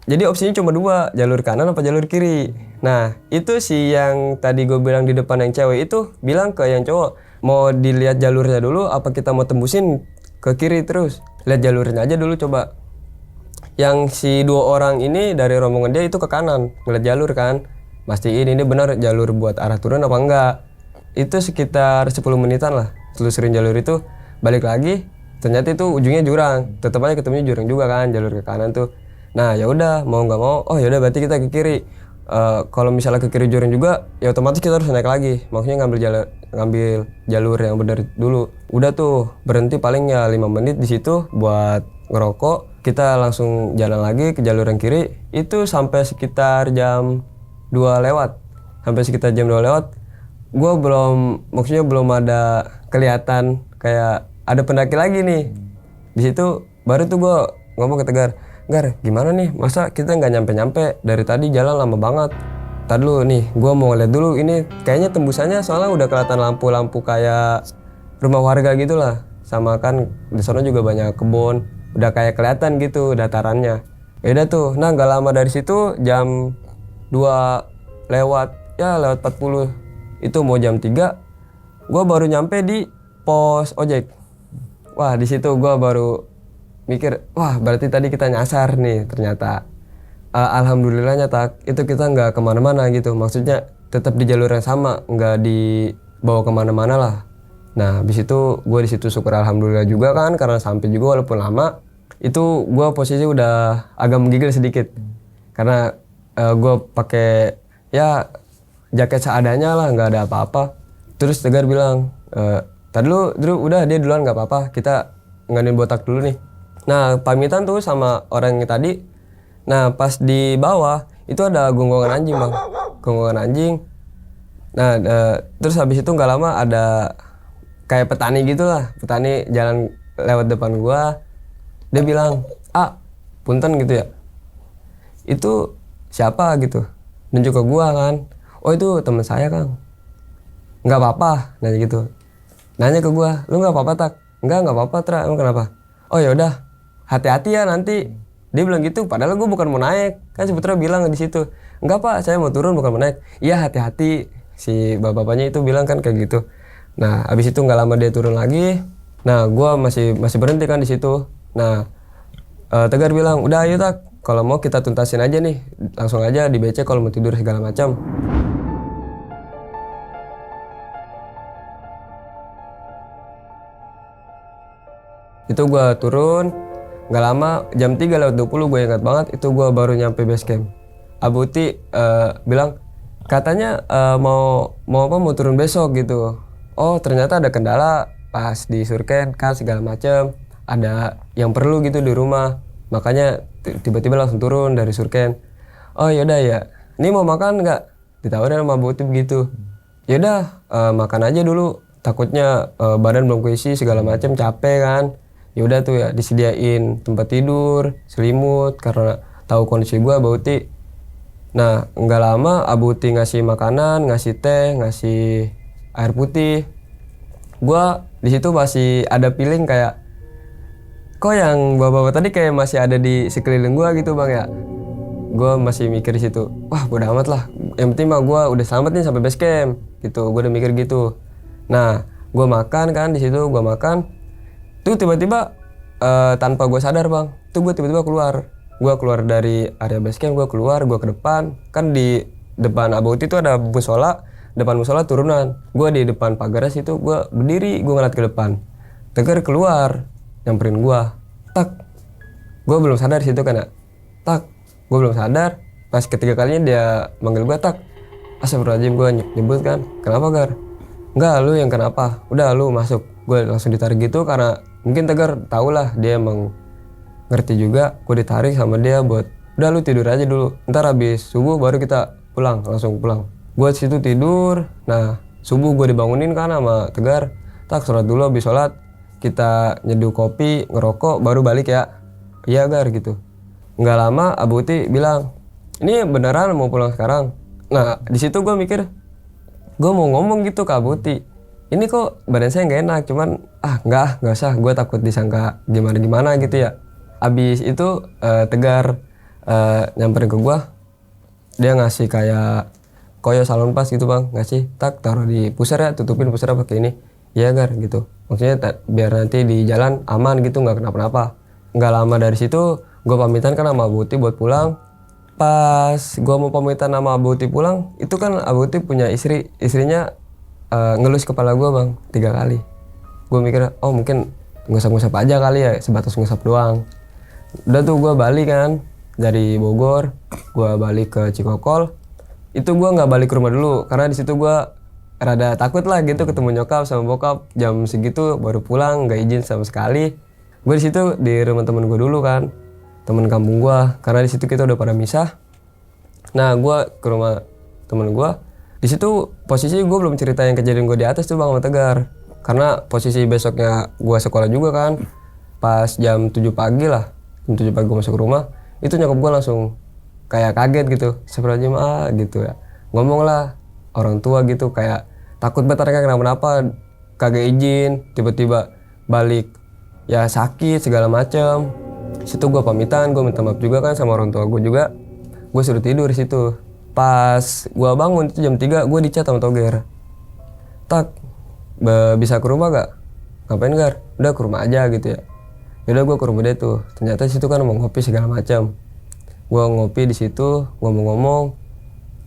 Jadi opsinya cuma 2, jalur kanan apa jalur kiri. Nah itu si yang tadi gue bilang di depan yang cewek itu bilang ke yang cowok, mau dilihat jalurnya dulu apa kita mau tembusin ke kiri terus. Lihat jalurnya aja dulu coba. Yang si 2 orang ini dari rombongan dia itu ke kanan, ngeliat jalur kan. Mastiin ini benar jalur buat arah turun apa enggak. Itu sekitar 10 menitan lah, telusurin jalur itu, balik lagi. Ternyata itu ujungnya jurang, tetep aja ketemunya jurang juga kan, jalur ke kanan tuh. Nah ya udah mau nggak mau, oh ya udah berarti kita ke kiri. Kalau misalnya ke kiri jurang juga, ya otomatis kita harus naik lagi. Maksudnya ngambil jalur yang benar dulu. Udah tuh berhenti paling ya 5 menit di situ buat ngerokok. Kita langsung jalan lagi ke jalur yang kiri. Itu sampai sekitar jam 2 lewat. Sampai sekitar jam 2 lewat. Gue maksudnya belum ada kelihatan kayak ada pendaki lagi nih. Di situ baru tuh gue ngomong ke Tegar, "Gar, gimana nih? Masa kita nggak nyampe-nyampe? Dari tadi jalan lama banget." Tadi dulu nih, gue mau ngeliat dulu ini. Kayaknya tembusannya soalnya udah kelihatan lampu-lampu kayak rumah warga gitu lah. Sama kan di sana juga banyak kebun. Udah kayak kelihatan gitu datarannya. Beda tuh. Nah nggak lama dari situ jam 2 lewat 40. Itu mau jam 3. Gue baru nyampe di pos ojek. Wah di situ gue baru mikir, wah berarti tadi kita nyasar nih ternyata. Alhamdulillahnya itu kita nggak kemana-mana gitu, maksudnya tetap di jalur yang sama, nggak dibawa kemana-mana lah. Nah habis itu gue di situ syukur alhamdulillah juga kan, karena sampai juga walaupun lama. Itu gue posisi udah agak menggigil sedikit karena gue pakai ya jaket seadanya lah, nggak ada apa-apa. Terus Tegar bilang, Tadi dulu udah dia duluan nggak apa-apa, kita ngadain botak dulu nih. Nah pamitan tuh sama orang yang tadi. Nah pas di bawah itu ada gonggongan anjing bang, gonggongan anjing. Nah terus habis itu nggak lama ada kayak petani gitulah, petani jalan lewat depan gua. Dia bilang, punten gitu ya. Itu siapa gitu? Nunjuk ke gua kan. Oh itu teman saya Kang. Nggak apa-apa, nanya gitu. Nanya ke gua, lu nggak apa-apa tak? Nggak apa-apa Tra, emang kenapa? Oh ya udah, hati-hati ya nanti. Dia bilang gitu, padahal gua bukan mau naik. Kan si Putra bilang di situ, enggak Pak, saya mau turun bukan mau naik. Iya hati-hati, si bapak-bapaknya itu bilang kan kayak gitu. Nah, abis itu nggak lama dia turun lagi. Nah, gua masih berhenti kan di situ. Nah, Tegar bilang, udah ayo tak, kalau mau kita tuntasin aja nih, langsung aja di BC kalau mau tidur segala macam. Itu gue turun, nggak lama, jam 3:20 gue ingat banget, itu gue baru nyampe base camp. Abu Uti bilang, katanya mau turun besok gitu. Oh ternyata ada kendala pas di Surken kan segala macem, ada yang perlu gitu di rumah, makanya tiba-tiba langsung turun dari Surken. Oh yaudah ya, ini mau makan nggak? Ditawarin sama Abu Uti begitu. Yaudah makan aja dulu, takutnya badan belum keisi segala macem, capek kan. Ya udah tuh ya disediain tempat tidur, selimut karena tahu kondisi gua Abu Uti. Nah nggak lama Abu Uti ngasih makanan, ngasih teh, ngasih air putih. Gua di situ masih ada feeling kayak kok yang bapak-bapak tadi kayak masih ada di sekeliling gua gitu bang ya. Gua masih mikir di situ, wah bodo amat lah. Yang penting mah gua udah selamat nih sampai base camp gitu. Gua udah mikir gitu. Nah gua makan kan di situ, gua makan. Tuh tiba-tiba tanpa gue sadar bang, tuh gue tiba-tiba keluar dari area base camp, gue keluar, gue ke depan. Kan di depan Abu Uti itu ada musola, depan musola turunan. Gue di depan pagar situ, gue berdiri, gue ngeliat ke depan. Tegar keluar, nyamperin gue, tak. Gue belum sadar situ kan ya, tak. Gue belum sadar, pas ketiga kalinya dia manggil gue tak. Astagfirullahaladzim, gue nyebut kan, kenapa Gar? Enggak, lu yang kenapa? Udah lu masuk. Gue langsung ditarik gitu karena mungkin Tegar tau lah, dia emang ngerti juga. Gue ditarik sama dia buat udah lu tidur aja dulu, ntar habis subuh baru kita pulang, langsung pulang. Gue situ tidur. Nah subuh gue dibangunin kan sama Tegar, tak sholat dulu, habis sholat kita nyeduh kopi, ngerokok, baru balik ya. Iya Gar gitu. Nggak lama Abu Uti bilang, ini beneran mau pulang sekarang? Nah di situ gue mikir, gue mau ngomong gitu ke Abu Uti, ini kok badan saya nggak enak, cuman nggak usah, gue takut disangka gimana gitu ya. Abis itu Tegar nyamperin ke gue, dia ngasih kayak koyo salon pas gitu bang, ngasih tak taruh di pusar ya, tutupin pusar pakai ini. Iya Gar gitu, maksudnya biar nanti di jalan aman gitu, nggak kenapa-napa. Nggak lama dari situ gue pamitan kan sama Abu Uti buat pulang. Pas gue mau pamitan sama Abu Uti pulang, itu kan Abu Uti punya istrinya ngelus kepala gue bang 3 kali. Gue mikir, oh mungkin ngusap-ngusap aja kali ya, sebatas ngusap doang. Udah tuh gue balik kan dari Bogor, gue balik ke Cikokol. Itu gue nggak balik ke rumah dulu karena di situ gue rada takut lah gitu ketemu nyokap sama bokap jam segitu baru pulang, nggak izin sama sekali. Gue di situ di rumah temen gue dulu kan, temen kampung gue, karena di situ kita udah pada misah. Nah gue ke rumah temen gue. Di situ posisi gue belum ceritain kejadian gue di atas tuh bang sama Tegar, karena posisi besoknya gue sekolah juga kan. Pas jam 7 pagi lah, jam 7 pagi gue masuk ke rumah, itu nyokap gue langsung kayak kaget gitu, Astagfirullahaladzim gitu ya. Ngomong lah orang tua gitu, kayak takut banget mereka kenapa-napa, kagak izin, tiba-tiba balik ya sakit segala macem. Situ gue pamitan, gue minta maaf juga kan sama orang tua gue juga. Gue suruh tidur di situ. Pas gue bangun itu jam 3, gue dicat sama Toger. Tak, bisa ke rumah gak? Ngapain Gar? Udah ke rumah aja gitu ya. Yaudah gue ke rumah dia tuh. Ternyata situ kan mau ngopi segala macam. Gue ngopi di situ, ngomong-ngomong.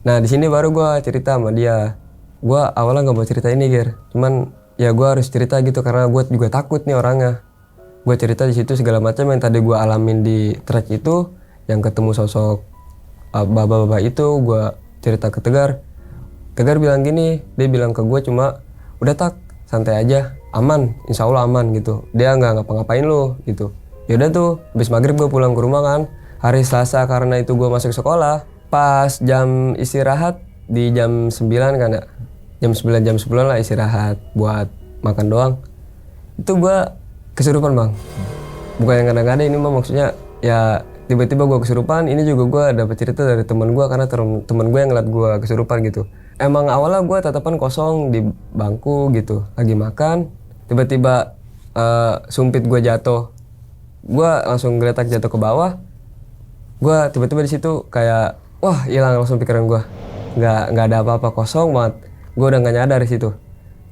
Nah di sini baru gue cerita sama dia. Gue awalnya nggak mau cerita ini Gar. Cuman ya gue harus cerita gitu karena gue juga takut nih orangnya. Gue cerita di situ segala macam yang tadi gue alamin di trek itu, yang ketemu sosok bapak-bapak itu, gue cerita ke Tegar. Tegar bilang gini, dia bilang ke gue cuma, udah tak, santai aja, aman, insya Allah aman gitu. Dia nggak ngapa-ngapain lo gitu. Yaudah tuh, habis maghrib gue pulang ke rumah kan. Hari Selasa karena itu gue masuk sekolah. Pas jam istirahat di jam 9 kan ya. Jam 10 lah istirahat buat makan doang. Itu gue kesurupan bang. Bukan yang kadang-kadang, ini mah maksudnya ya tiba-tiba gue kesurupan. Ini juga gue dapet cerita dari teman gue karena teman gue yang ngeliat gue kesurupan gitu. Emang awalnya gue tatapan kosong di bangku gitu, lagi makan. Tiba-tiba sumpit gue jatuh. Gue langsung geletak jatuh ke bawah. Gue tiba-tiba di situ kayak wah hilang langsung pikiran gue. Nggak ada apa-apa, kosong banget. Gue udah nggak nyadar di situ.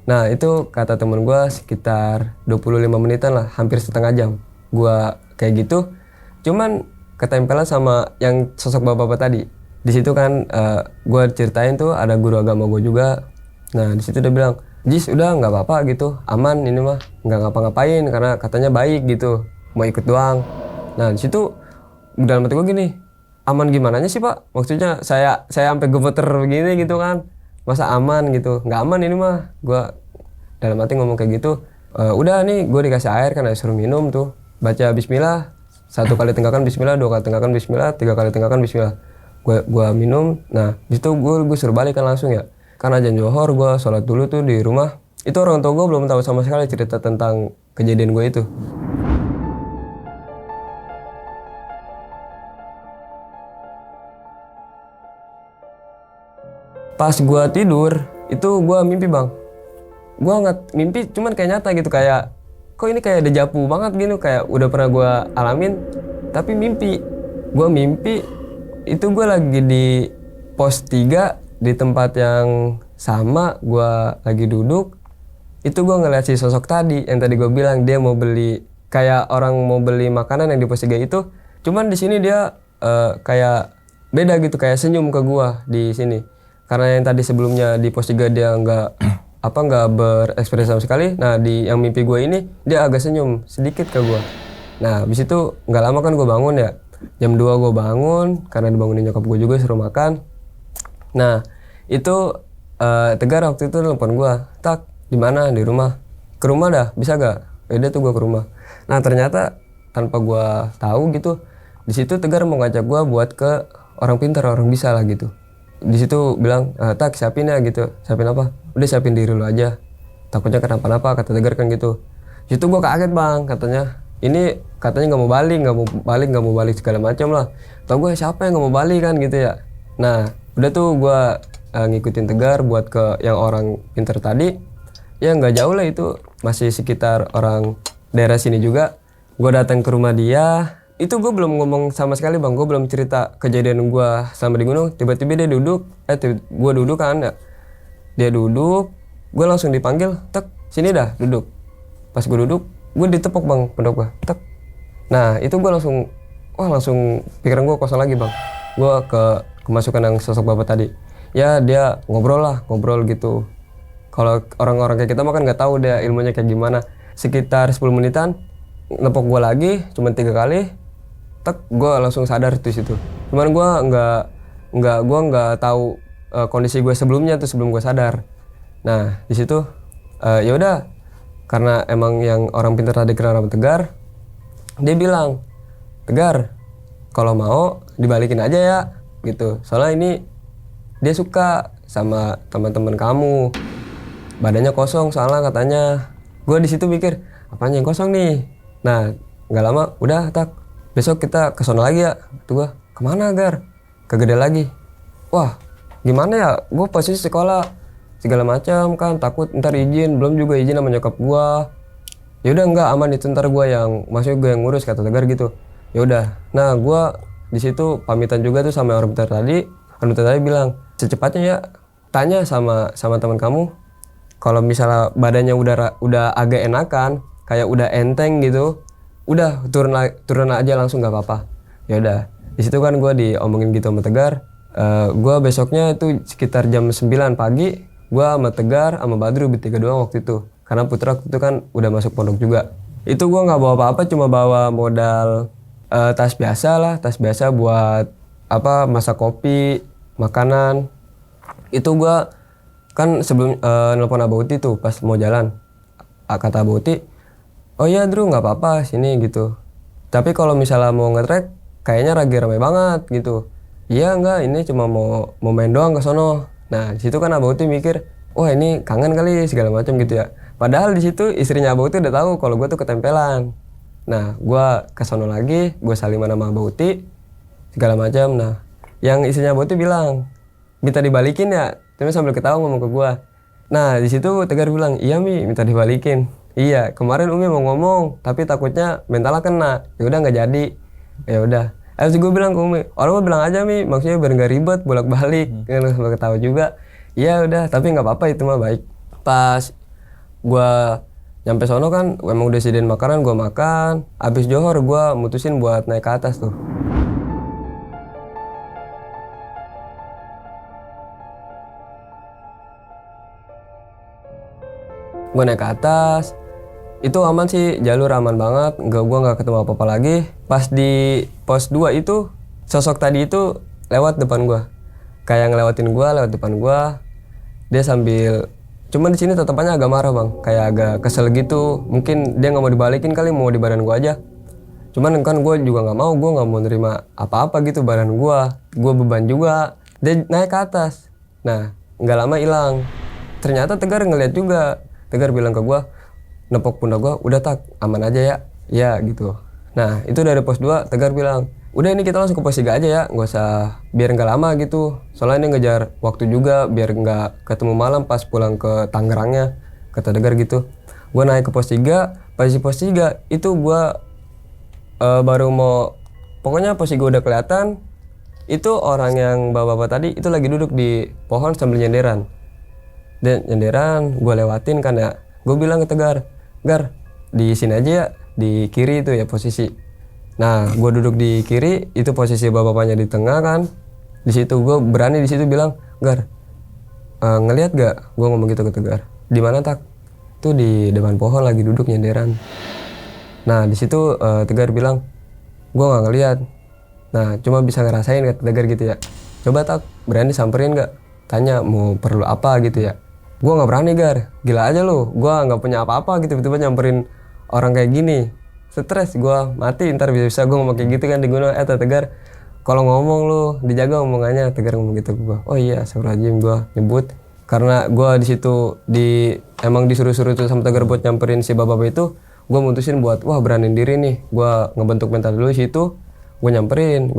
Nah itu kata temen gue sekitar 25 menitan lah, hampir setengah jam. Gue kayak gitu. Cuman ketempelan sama yang sosok bapak-bapak tadi. Di situ kan gue ceritain tuh ada guru agama gue juga. Nah di situ dia bilang, Jis udah nggak apa-apa gitu, aman ini mah, nggak ngapa-ngapain karena katanya baik gitu, mau ikut doang. Nah di situ dalam hati gue gini, aman gimananya sih pak? Maksudnya saya sampai gemeter begini gitu kan, masa aman gitu? Nggak aman ini mah. Gue dalam hati ngomong kayak gitu. Udah nih gue dikasih air kan, disuruh minum tuh, baca Bismillah, 1 kali tengahkan Bismillah, 2 kali tengahkan Bismillah, 3 kali tengahkan Bismillah. Gue minum. Nah disitu gue suruh balik kan langsung ya, karena azan Johor. Gue sholat dulu tuh di rumah. Itu orang tua gue belum tahu sama sekali cerita tentang kejadian gue itu. Pas gue tidur itu gue mimpi bang. Gue nggak mimpi, cuman kayak nyata gitu, kayak kok ini kayak dejavu banget gitu, kayak udah pernah gue alamin tapi mimpi. Gue mimpi itu gue lagi di pos 3 di tempat yang sama, gue lagi duduk. Itu gue ngeliat si sosok tadi yang tadi gue bilang dia mau beli, kayak orang mau beli makanan yang di pos 3 itu. Cuman di sini dia kayak beda gitu, kayak senyum ke gue di sini. Karena yang tadi sebelumnya di pos 3 dia nggak berekspresi sama sekali. Nah di yang mimpi gue ini dia agak senyum sedikit ke gue. Nah habis itu nggak lama kan gue bangun ya. Jam 2 gue bangun karena dibangunin nyokap gue juga suruh makan. Nah itu Tegar waktu itu telepon gue, tak di mana? Di rumah. Ke rumah dah, bisa gak? Yaudah tuh gue ke rumah. Nah ternyata tanpa gue tahu gitu, di situ Tegar mau ngajak gue buat ke orang pintar, orang bisa lah gitu. Di situ bilang, tak siapin ya gitu. Siapin apa? Udah siapin diri lu aja, takutnya kenapa-napa, kata Tegar kan gitu. Di situ gue kaget bang, katanya ini katanya nggak mau balik segala macam lah. Tau gue siapa yang nggak mau balik kan gitu ya. Nah udah tuh gue ngikutin Tegar buat ke yang orang pintar tadi. Ya nggak jauh lah, itu masih sekitar orang daerah sini juga. Gue datang ke rumah dia. Itu gue belum ngomong sama sekali bang, gue belum cerita kejadian gue sama di gunung. Tiba-tiba dia duduk, gue duduk kan ya. Dia duduk, gue langsung dipanggil, tek sini dah duduk. Pas gue duduk, gue ditepuk bang pondok gue, tek. Nah itu gue langsung pikiran gue kosong lagi bang. Gue kemasukan yang sosok bapak tadi. Ya dia ngobrol gitu. Kalau orang-orang kayak kita mah kan nggak tahu dia ilmunya kayak gimana. Sekitar 10 menitan, nepok gue lagi, cuma 3 kali. Tek, gue langsung sadar di situ. Cuman gue nggak tahu kondisi gue sebelumnya tuh, sebelum gue sadar. Nah di situ ya udah, karena emang yang orang pintar tadi kenal sama Tegar, dia bilang, Tegar kalau mau dibalikin aja ya gitu. Soalnya ini dia suka sama teman-teman kamu, badannya kosong soalnya katanya. Gue di situ mikir apanya yang kosong nih. Nah nggak lama udah tak, besok kita ke sono lagi ya. Tuh gue, kemana Gar? Ke Gede lagi. Wah gimana ya, gue posisi sekolah segala macam kan, takut ntar izin, belum juga izin sama nyokap gue. Ya udah enggak, aman itu, ntar gue yang maksudnya gue yang ngurus, kata Tegar gitu. Ya udah, nah gue di situ pamitan juga tuh sama orang pintar tadi. Orang pintar tadi bilang, secepatnya ya tanya sama teman kamu, kalau misalnya badannya udah agak enakan, kayak udah enteng gitu, udah turun aja langsung, nggak apa-apa. Ya udah, di situ kan gue diomongin gitu sama Tegar. Gue besoknya itu sekitar jam 9 pagi, gue sama Tegar sama Badru bertiga doang waktu itu, karena Putra waktu itu kan udah masuk pondok juga. Itu gue nggak bawa apa-apa, cuma bawa modal tas biasa buat masak kopi, makanan. Itu gue kan sebelum nelpon Abauti tuh pas mau jalan, kata Boti, oh iya Drew nggak apa-apa sini gitu. Tapi kalau misalnya mau nge-track kayaknya lagi ramai banget gitu. Iya enggak, ini cuma mau main doang ke sono. Nah di situ kan Abauti mikir, wah ini kangen kali segala macam gitu ya. Padahal di situ istrinya Abauti udah tahu kalau gue tuh ketempelan. Nah gue ke sono lagi, gue saliman sama Abauti segala macam. Nah yang istrinya Abauti bilang, minta dibalikin ya, tapi sambil ketawa ngomong ke gue. Nah di situ Tegar bilang, iya Mi, minta dibalikin. Iya, kemarin Umi mau ngomong, tapi takutnya mentalnya kena. Ya udah nggak jadi. Ya udah. Habis gue bilang ke Umi, orang mah bilang aja Mi, maksudnya biar nggak ribet bolak-balik. Kan sambil ketawa juga. Ya udah, tapi nggak apa-apa itu mah baik. Pas gue nyampe sono kan, emang udah sediain makanan, gue makan. Abis johor gue mutusin buat naik ke atas tuh. Gue naik ke atas, itu aman sih, jalur aman banget, gue nggak ketemu apa-apa lagi. Pas di pos 2 itu, sosok tadi itu lewat depan gue, kayak ngelewatin gue, lewat depan gue. Dia sambil, cuman di sini tatapannya agak marah bang, kayak agak kesel gitu. Mungkin dia nggak mau dibalikin kali, mau di badan gue aja. Cuman kan gue juga nggak mau, gue nggak mau nerima apa-apa gitu badan gue beban juga. Dia naik ke atas, nah nggak lama hilang. Ternyata Tegar ngeliat juga. Tegar bilang ke gue, nepok pundak gue, udah tak, aman aja ya. Ya gitu. Nah itu dari pos 2, Tegar bilang, udah ini kita langsung ke pos 3 aja ya, nggak usah, biar nggak lama gitu. Soalnya ini ngejar waktu juga, biar nggak ketemu malam pas pulang ke Tangerangnya, kata Tegar gitu. Gue naik ke pos 3, pas di pos 3 itu gue baru mau, pokoknya pos 3 udah kelihatan, itu orang yang bapak-bapak tadi itu lagi duduk di pohon sambil nyenderan. Dan nyenderan gue lewatin kan ya, gue bilang ke Tegar, Gar di sini aja ya, di kiri itu ya posisi. Nah gue duduk di kiri, itu posisi bapak-bapaknya di tengah kan. Di situ gue berani di situ bilang, Gar ngelihat gak, gue ngomong gitu ke Tegar. Di mana tak? Itu di depan pohon lagi duduk nyenderan. Nah di situ Tegar bilang, gue nggak ngelihat. Nah cuma bisa ngerasain kata Tegar gitu ya. Coba tak, berani samperin gak? Tanya mau perlu apa gitu ya. Gue nggak berani Gar, gila aja lo, gue nggak punya apa-apa gitu, tiba-tiba nyamperin orang kayak gini, stres gue, mati ntar bisa-bisa gue ngomong kayak gitu kan di gunung. Tegar, kalau ngomong lo dijaga omongannya. Tegar ngomong gitu ke gue, oh iya astagfirullahaladzim, gue nyebut karena gue di situ emang disuruh-suruh tuh sama Tegar buat nyamperin si bapak itu. Gue mutusin buat wah beraniin diri nih, gue ngebentuk mental dulu di situ. Gue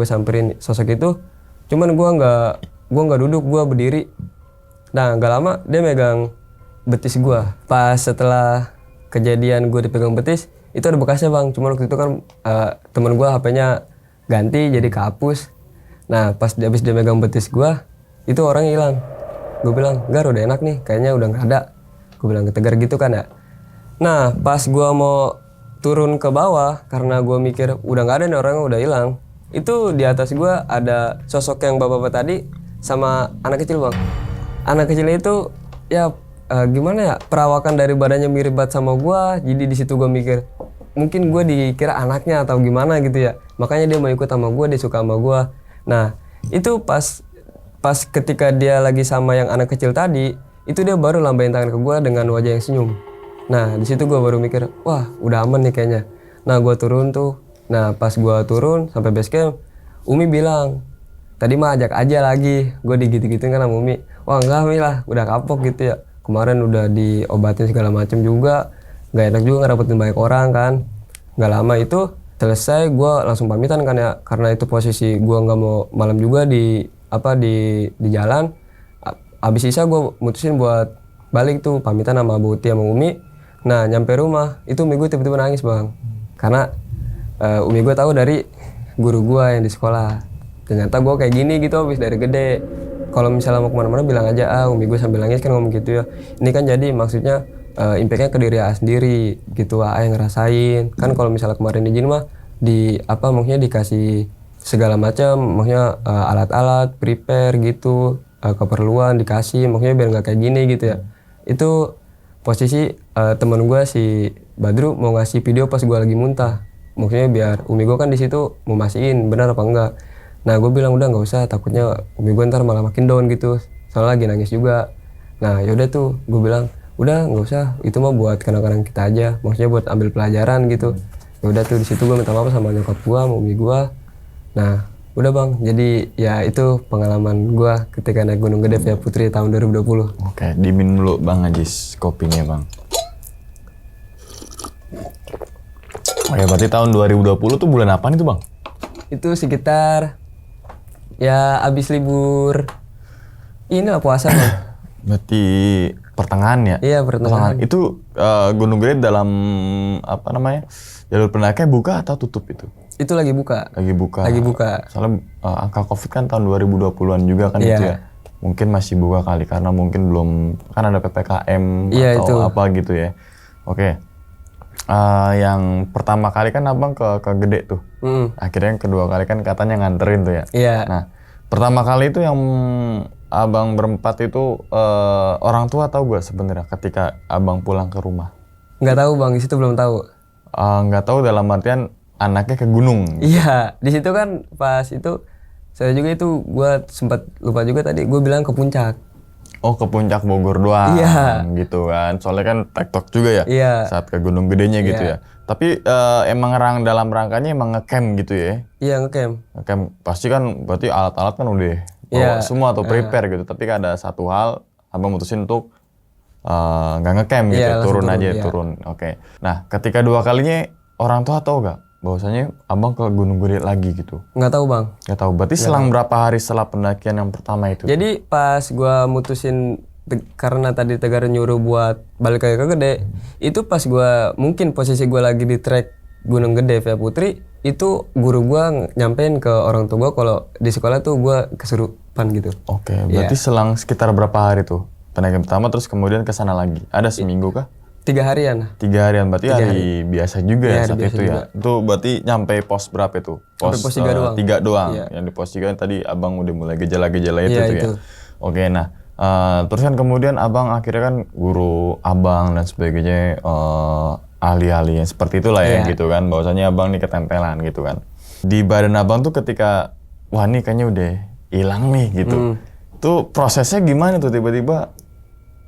samperin sosok itu, cuman gue nggak duduk, gue berdiri. Nah gak lama dia megang betis gue. Pas setelah kejadian gue dipegang betis, itu ada bekasnya bang. Cuma waktu itu kan temen gue HP-nya ganti jadi kehapus. Nah pas habis dia megang betis gue, itu orangnya hilang. Gue bilang, Gar udah enak nih, kayaknya udah gak ada. Gue bilang ke Tegar gitu kan ya. Nah pas gue mau turun ke bawah, karena gue mikir udah gak ada nih, orangnya udah hilang. Itu di atas gue ada sosok yang bapak-bapak tadi sama anak kecil bang. Anak kecil itu ya gimana ya, perawakan dari badannya mirip banget sama gue. Jadi di situ gue mikir mungkin gue dikira anaknya atau gimana gitu ya, makanya dia mau ikut sama gue, dia suka sama gue. Nah itu pas ketika dia lagi sama yang anak kecil tadi, itu dia baru lambain tangan ke gue dengan wajah yang senyum. Nah di situ gue baru mikir, wah udah aman nih kayaknya. Nah gue turun tuh. Nah pas gue turun sampai base camp, Umi bilang, tadi mah ajak aja lagi. Gue digitu-gituin kan sama Umi. Wah enggak Mi lah, udah kapok gitu ya. Kemarin udah diobatin segala macam juga. Gak enak juga ngerapetin banyak orang kan. Gak lama itu selesai, gue langsung pamitan kan ya. Karena itu posisi gue gak mau malam juga di jalan. Abis sisa gue mutusin buat balik tuh, pamitan sama Boti sama Umi. Nah nyampe rumah, itu Umi gue tiba-tiba nangis bang. Karena Umi gue tahu dari guru gue yang di sekolah. Ternyata gue kayak gini gitu abis dari gede. Kalau misalnya mau kemana-mana bilang aja, Umi gue sambil nangis kan ngomong gitu ya. Ini kan jadi maksudnya impactnya ke diri sendiri gitu, yang ngerasain. Kan kalau misalnya kemarin izin mah maksudnya dikasih segala macam, maksudnya alat-alat, prepare gitu, keperluan dikasih, maksudnya biar nggak kayak gini gitu ya. Itu posisi temen gue si Badru mau ngasih video pas gue lagi muntah. Maksudnya biar Umi gue kan di situ mau mastiin benar apa enggak. Nah gue bilang udah nggak usah, takutnya Umi gue ntar malah makin down gitu, soalnya lagi nangis juga. Nah yaudah tuh gue bilang udah nggak usah, itu mah buat kenang-kenang kita aja, maksudnya buat ambil pelajaran gitu. Ya udah tuh di situ gue minta maaf sama nyokap gue, mami gue. Nah udah bang, jadi ya itu pengalaman gue ketika naik Gunung Gede via Putri tahun 2020. Oke, dimin dulu Bang Ajis kopinya Bang. Oke, berarti tahun 2020 tuh bulan apa nih tuh Bang? Itu sekitar ya abis libur inilah puasa bang. Berarti pertengahan ya? Iya pertengahan. Itu Gunung Gede dalam apa namanya? Jalur pendakinya buka atau tutup itu? Itu lagi buka. Lagi buka. Lagi buka. Soalnya angka Covid kan tahun 2020-an juga kan Iya. itu ya. Mungkin masih buka kali karena mungkin belum kan ada PPKM Iya, atau itu. apa gitu ya. Oke. Yang pertama kali kan abang ke Gede tuh. Akhirnya yang kedua kali kan katanya nganterin tuh ya. Iya. Nah, pertama kali itu yang abang berempat itu orang tua tahu gak sebenarnya ketika abang pulang ke rumah? Nggak tahu bang, di situ belum tahu. Nggak tahu dalam artian anaknya ke gunung. Iya, di situ kan pas itu saya juga itu gue sempat lupa juga tadi gue bilang ke puncak. Oh, ke puncak Bogor doang. Iya. Gitu kan. Soalnya kan tektok juga ya. Iya. Saat ke Gunung Gedenya gitu Iya. ya. Tapi emang dalam rangkanya emang ngecamp gitu ya. Iya ngecamp. Ngecamp pasti kan berarti alat-alat kan udah bawa Iya. semua atau prepare gitu. Tapi kan ada satu hal abang mutusin untuk nggak ngecamp gitu, Iya, langsung turun turun, aja, iya. turun. Oke. Nah, ketika dua kalinya orang tua tahu gak bahwasanya abang ke Gunung Gede lagi gitu? Nggak tahu bang. Nggak tahu. Berarti selang berapa hari setelah pendakian yang pertama itu? Jadi pas gue mutusin karena tadi Tegar nyuruh buat balik ke Gede, itu pas gue mungkin posisi gue lagi di trek Gunung Gede via Putri, itu guru gue nyampein ke orang tua gue kalau di sekolah tuh gue kesurupan gitu. Oke, berarti selang sekitar berapa hari tuh pendakian pertama terus kemudian ke sana lagi? Ada seminggu kah? 3 harian. 3 harian, berarti hari biasa juga ya Iya, hari saat biasa itu ya. Itu berarti nyampe pos berapa itu? Sampai pos 3 doang. 3 doang. Iya. Yang di pos 3 tadi abang udah mulai gejala-gejala itu Iya, tuh itu. ya. Oke, nah terus kan kemudian abang akhirnya kan guru abang dan sebagainya ahli-ahli yang seperti itulah ya Iya. gitu kan. Bahwasanya abang nih ketempelan gitu kan. Di badan abang tuh ketika wah nih kayaknya udah hilang nih gitu. Tuh prosesnya gimana tuh tiba-tiba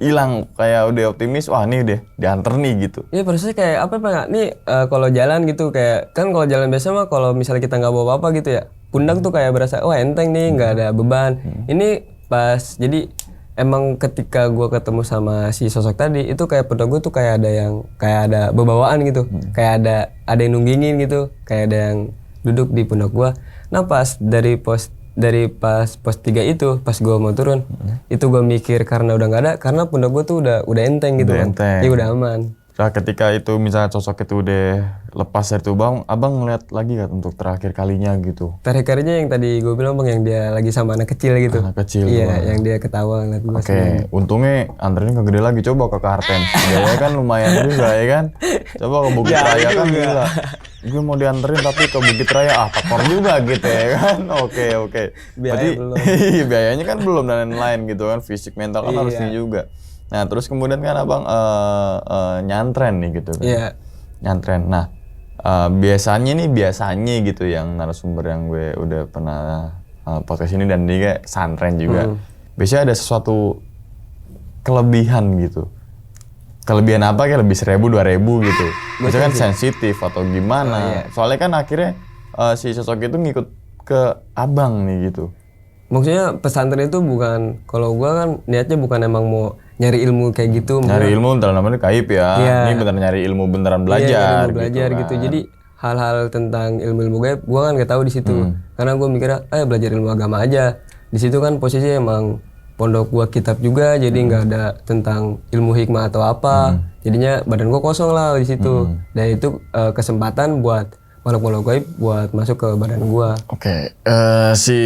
hilang kayak udah optimis wah nih udah diantar nih gitu. Iya prosesnya kayak apa Pak? Nih kalau jalan gitu kayak kan kalau jalan biasa mah kalau misalnya kita nggak bawa apa-apa gitu ya, pundak tuh kayak berasa wah enteng nih nggak ada beban. Ini pas jadi emang ketika gua ketemu sama si sosok tadi itu kayak pundak gua tuh kayak ada bebawaan gitu, kayak ada yang nunggingin gitu, kayak ada yang duduk di pundak gua. Nah pas pas pos 3 itu pas gua mau turun itu gua mikir karena udah nggak ada karena pundak gua tuh udah enteng gitu Udah kan. enteng. Ya udah aman. Nah ketika itu misalnya sosok itu udah lepas dari itu abang ngeliat lagi gak untuk terakhir kalinya gitu? Terakhir-tarinya yang tadi gue bilang bang yang dia lagi sama anak kecil gitu. Anak kecil. Iya, yang dia ketawa ngeliat gue. Oke, untungnya anterin ke Gede lagi, coba ke Kartens. Biaya kan lumayan juga ya kan? Coba ke Bukit Raya kan gila. Gue mau dianterin tapi ke Bukit Raya, tekor juga gitu ya kan? Oke. Berarti biayanya kan belum dan lain-lain gitu kan, fisik mental kan harus ini juga. Nah terus kemudian kan abang nyantren nih gitu kan? Iya. Nyantren. Nah biasanya gitu yang narasumber yang gue udah pernah podcast ini dan dia santren juga. Biasanya ada sesuatu kelebihan gitu. Kelebihan apa kayak lebih 1.000 2.000 gitu. Biasanya kan sensitif atau gimana. Soalnya kan akhirnya si sosok itu ngikut ke abang nih gitu. Maksudnya pesantren itu bukan, kalau gue kan niatnya bukan emang mau nyari ilmu kayak gitu. Nyari ilmu dalam namanya gaib ya. Iya. Ini bener nyari ilmu beneran Iya, belajar. ilmu belajar gitu. Kan. Jadi hal-hal tentang ilmu-ilmu gaib gue kan nggak tahu di situ. Karena gue mikirnya belajar ilmu agama aja. Di situ kan posisinya emang pondok gua kitab juga, jadi nggak ada tentang ilmu hikmah atau apa. Jadinya badan gua kosong lah di situ. Dan itu kesempatan buat makhluk-makhluk gaib buat masuk ke badan gua. Oke, si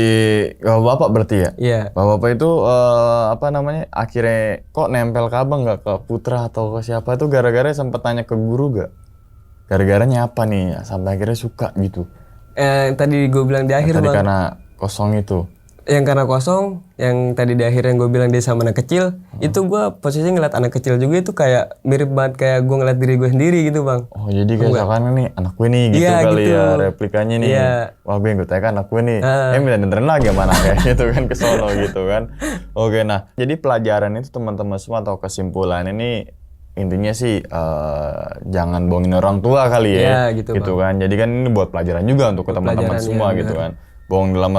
bapak berarti ya? Iya. Bapak itu apa namanya? Akhirnya kok nempel ke abang nggak ke Putra atau ke siapa itu gara-gara sempet tanya ke guru gak? Gara-garanya apa nih? Sampai akhirnya suka gitu. Tadi gue bilang di akhir Tadi bang. karena kosong itu. yang karena kosong, yang tadi di akhir yang gue bilang dia sama anak kecil, itu gue posisinya ngeliat anak kecil juga itu kayak mirip banget kayak gue ngeliat diri gue sendiri gitu bang. Oh jadi kayak misalkan nih anak gue nih gitu Iya, kali gitu. ya replikanya nih. Iya. Wah gue yang gue tanya anak gue nih. Minta dengerin lagi mana kayak gitu kan ke sono gitu kan. Oke nah jadi pelajaran itu teman-teman semua atau kesimpulan ini intinya sih jangan bohongin orang tua kali ya. Iya, gitu, kan. Jadi kan ini buat pelajaran juga untuk teman-teman pelajaran, semua ya, gitu benar. kan. Bohong dalam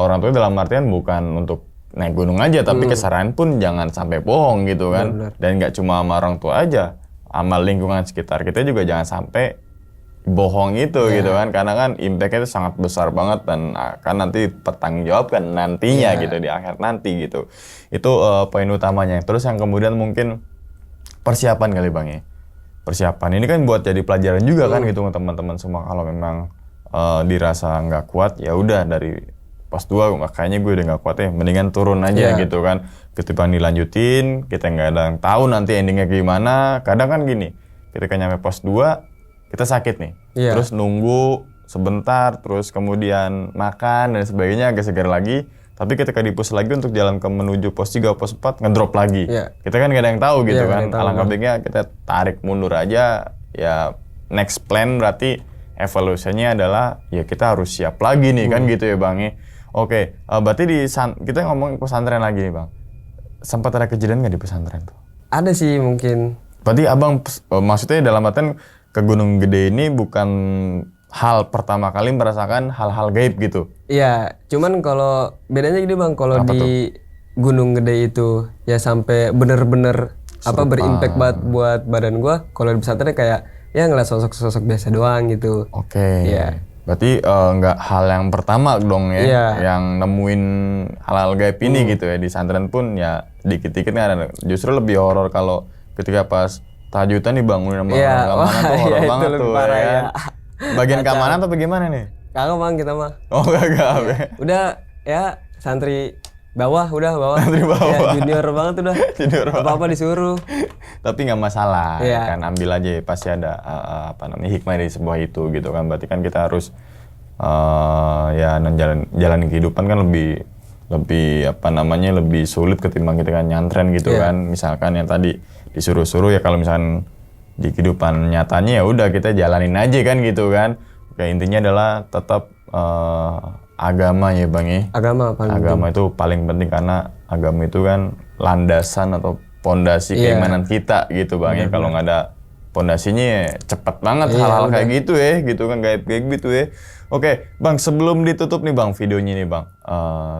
orang tua dalam artian bukan untuk naik gunung aja, tapi kesaran pun jangan sampai bohong gitu kan. Benar. Dan nggak cuma sama orang tua aja, sama lingkungan sekitar kita juga jangan sampai bohong itu gitu kan. Karena kan impact-nya itu sangat besar banget dan akan nanti pertanggungjawabkan nantinya gitu di akhir nanti gitu. Itu poin utamanya. Terus yang kemudian mungkin persiapan kali bang ya. Persiapan ini kan buat jadi pelajaran juga kan gitu teman-teman semua. Kalau memang dirasa nggak kuat ya udah dari pas 2 kayaknya gue udah nggak kuat ya mendingan turun aja gitu kan ketimbang dilanjutin kita nggak ada yang tahu nanti endingnya gimana. Kadang kan gini ketika nyampe pos 2 kita sakit nih terus nunggu sebentar terus kemudian makan dan sebagainya agak segar lagi tapi ketika di pos lagi untuk jalan ke menuju pos 3 pos 4 ngedrop lagi kita kan nggak ada yang tahu gitu kan. Alangkah baiknya kita tarik mundur aja ya. Next plan berarti evaluasinya adalah ya kita harus siap lagi nih kan gitu ya bang ya. Oke, berarti kita ngomong pesantren lagi nih bang. Sempat ada kejadian nggak di pesantren tuh? Ada sih mungkin. Berarti abang maksudnya dalam artian ke Gunung Gede ini bukan hal pertama kali merasakan hal-hal gaib gitu? Iya, cuman kalau bedanya gini bang, kalau di Gunung Gede itu ya sampai bener-bener berimpact banget buat badan gua. Kalau di pesantren kayak ya ngeliat sosok-sosok biasa doang gitu. Oke. Iya. Berarti nggak hal yang pertama dong ya, yang nemuin hal-hal gaib ini gitu ya. Di pesantren pun ya dikit-dikit kan ada. Justru lebih horor kalau ketika pas tahajudan dibangunin sama orang keamanan tuh horor banget tuh ya. Bagian keamanan atau bagaimana nih? Kagak bang kita mah. Oh kagak ya. Udah ya santri bawah. Santri bawah. Ya, junior banget udah. Junior apa-apa disuruh. Tapi nggak masalah kan ambil aja pasti ada hikmah dari sebuah itu gitu kan. Berarti kan kita harus ya jalanin kehidupan kan lebih lebih sulit ketimbang kita kan nyantren gitu kan. Misalkan yang tadi disuruh-suruh ya kalau misalkan di kehidupan nyatanya ya udah kita jalanin aja kan gitu kan. Oke, intinya adalah tetap agama ya bang ya. Agama itu paling penting karena agama itu kan landasan atau pondasi keimanan kita gitu bang ya. Kalau nggak ada pondasinya ya cepet banget hal-hal kayak gitu ya gitu kan gaib-gaib gitu ya. Oke bang sebelum ditutup nih bang videonya nih bang,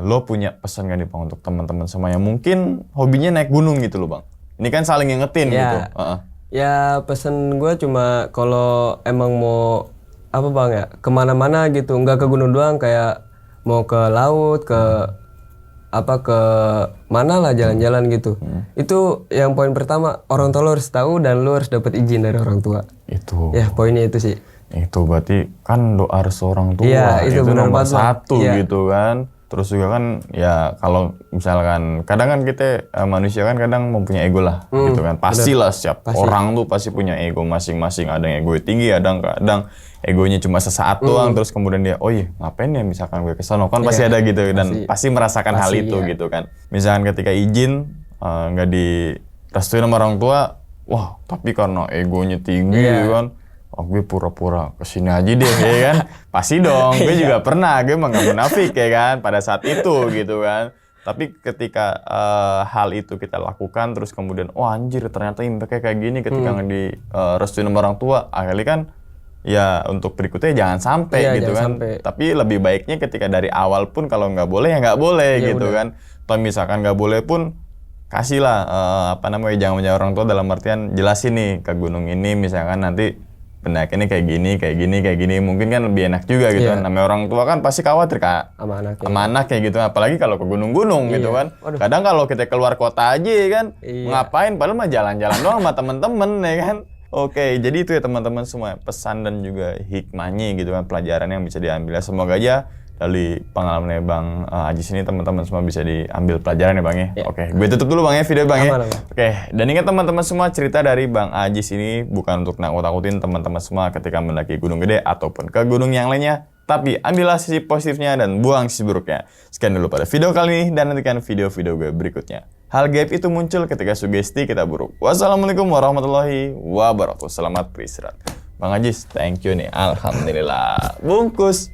lo punya pesan gak nih bang untuk teman-teman semua yang mungkin hobinya naik gunung gitu lo bang? Ini kan saling ngingetin gitu. Ya pesan gue cuma kalau emang mau bang ya kemana-mana gitu, nggak ke gunung doang, kayak mau ke laut ke ke mana lah jalan-jalan gitu. Itu yang poin pertama, orang tua lo harus tahu dan lo harus dapat izin dari orang tua. Itu. Ya poinnya itu sih. Itu berarti kan doa restu orang tua. Iya, itu nomor banget, 1 gitu kan. Terus juga kan ya kalau misalkan kadang kan kita manusia kan kadang mempunyai ego lah gitu kan. Pastilah setiap orang tuh pasti punya ego masing-masing. Ada yang ego tinggi, kadang egonya cuma sesaat doang terus kemudian dia oh iya ngapain ya misalkan gue kesana kan pasti ada gitu dan pasti merasakan hal itu gitu kan. Misalkan ketika izin nggak direstuin sama orang tua, wah tapi karena egonya tinggi gitu kan, oh gue pura-pura kesini aja deh ya kan. Pasti dong, gue juga pernah, gue emang gak munafik ya kan pada saat itu gitu kan. Tapi ketika hal itu kita lakukan terus kemudian oh anjir ternyata impact-nya kayak gini ketika nggak direstuin sama orang tua, akhirnya kan ya untuk berikutnya jangan sampai gitu kan. Tapi lebih baiknya ketika dari awal pun kalau nggak boleh ya nggak boleh gitu kan. Atau misalkan nggak boleh pun kasihlah jangan menjauh orang tua dalam artian jelasin nih ke gunung ini misalkan nanti pendakiannya kayak gini mungkin kan lebih enak juga gitu kan. Namanya orang tua kan pasti khawatir kak sama anaknya gitu, apalagi kalau ke gunung-gunung gitu kan. Kadang kalau kita keluar kota aja kan ngapain padahal mah jalan-jalan doang sama temen-temen ya kan. Oke, jadi itu ya teman-teman semua pesan dan juga hikmahnya gitu kan, pelajaran yang bisa diambil. Semoga aja dari pengalamannya Bang Ajis ini teman-teman semua bisa diambil pelajaran ya Bang ya. Oke, gue tutup dulu Bang ya video Bang ya. Oke, dan ingat teman-teman semua cerita dari Bang Ajis ini bukan untuk nakut-nakutin teman-teman semua ketika mendaki Gunung Gede ataupun ke gunung yang lainnya. Tapi ambillah sisi positifnya dan buang sisi buruknya. Sekian dulu pada video kali ini dan nantikan video-video gue berikutnya. Hal gaib itu muncul ketika sugesti kita buruk. Wassalamualaikum warahmatullahi wabarakatuh. Selamat beristirahat. Bang Ajis, thank you nih. Alhamdulillah. Bungkus.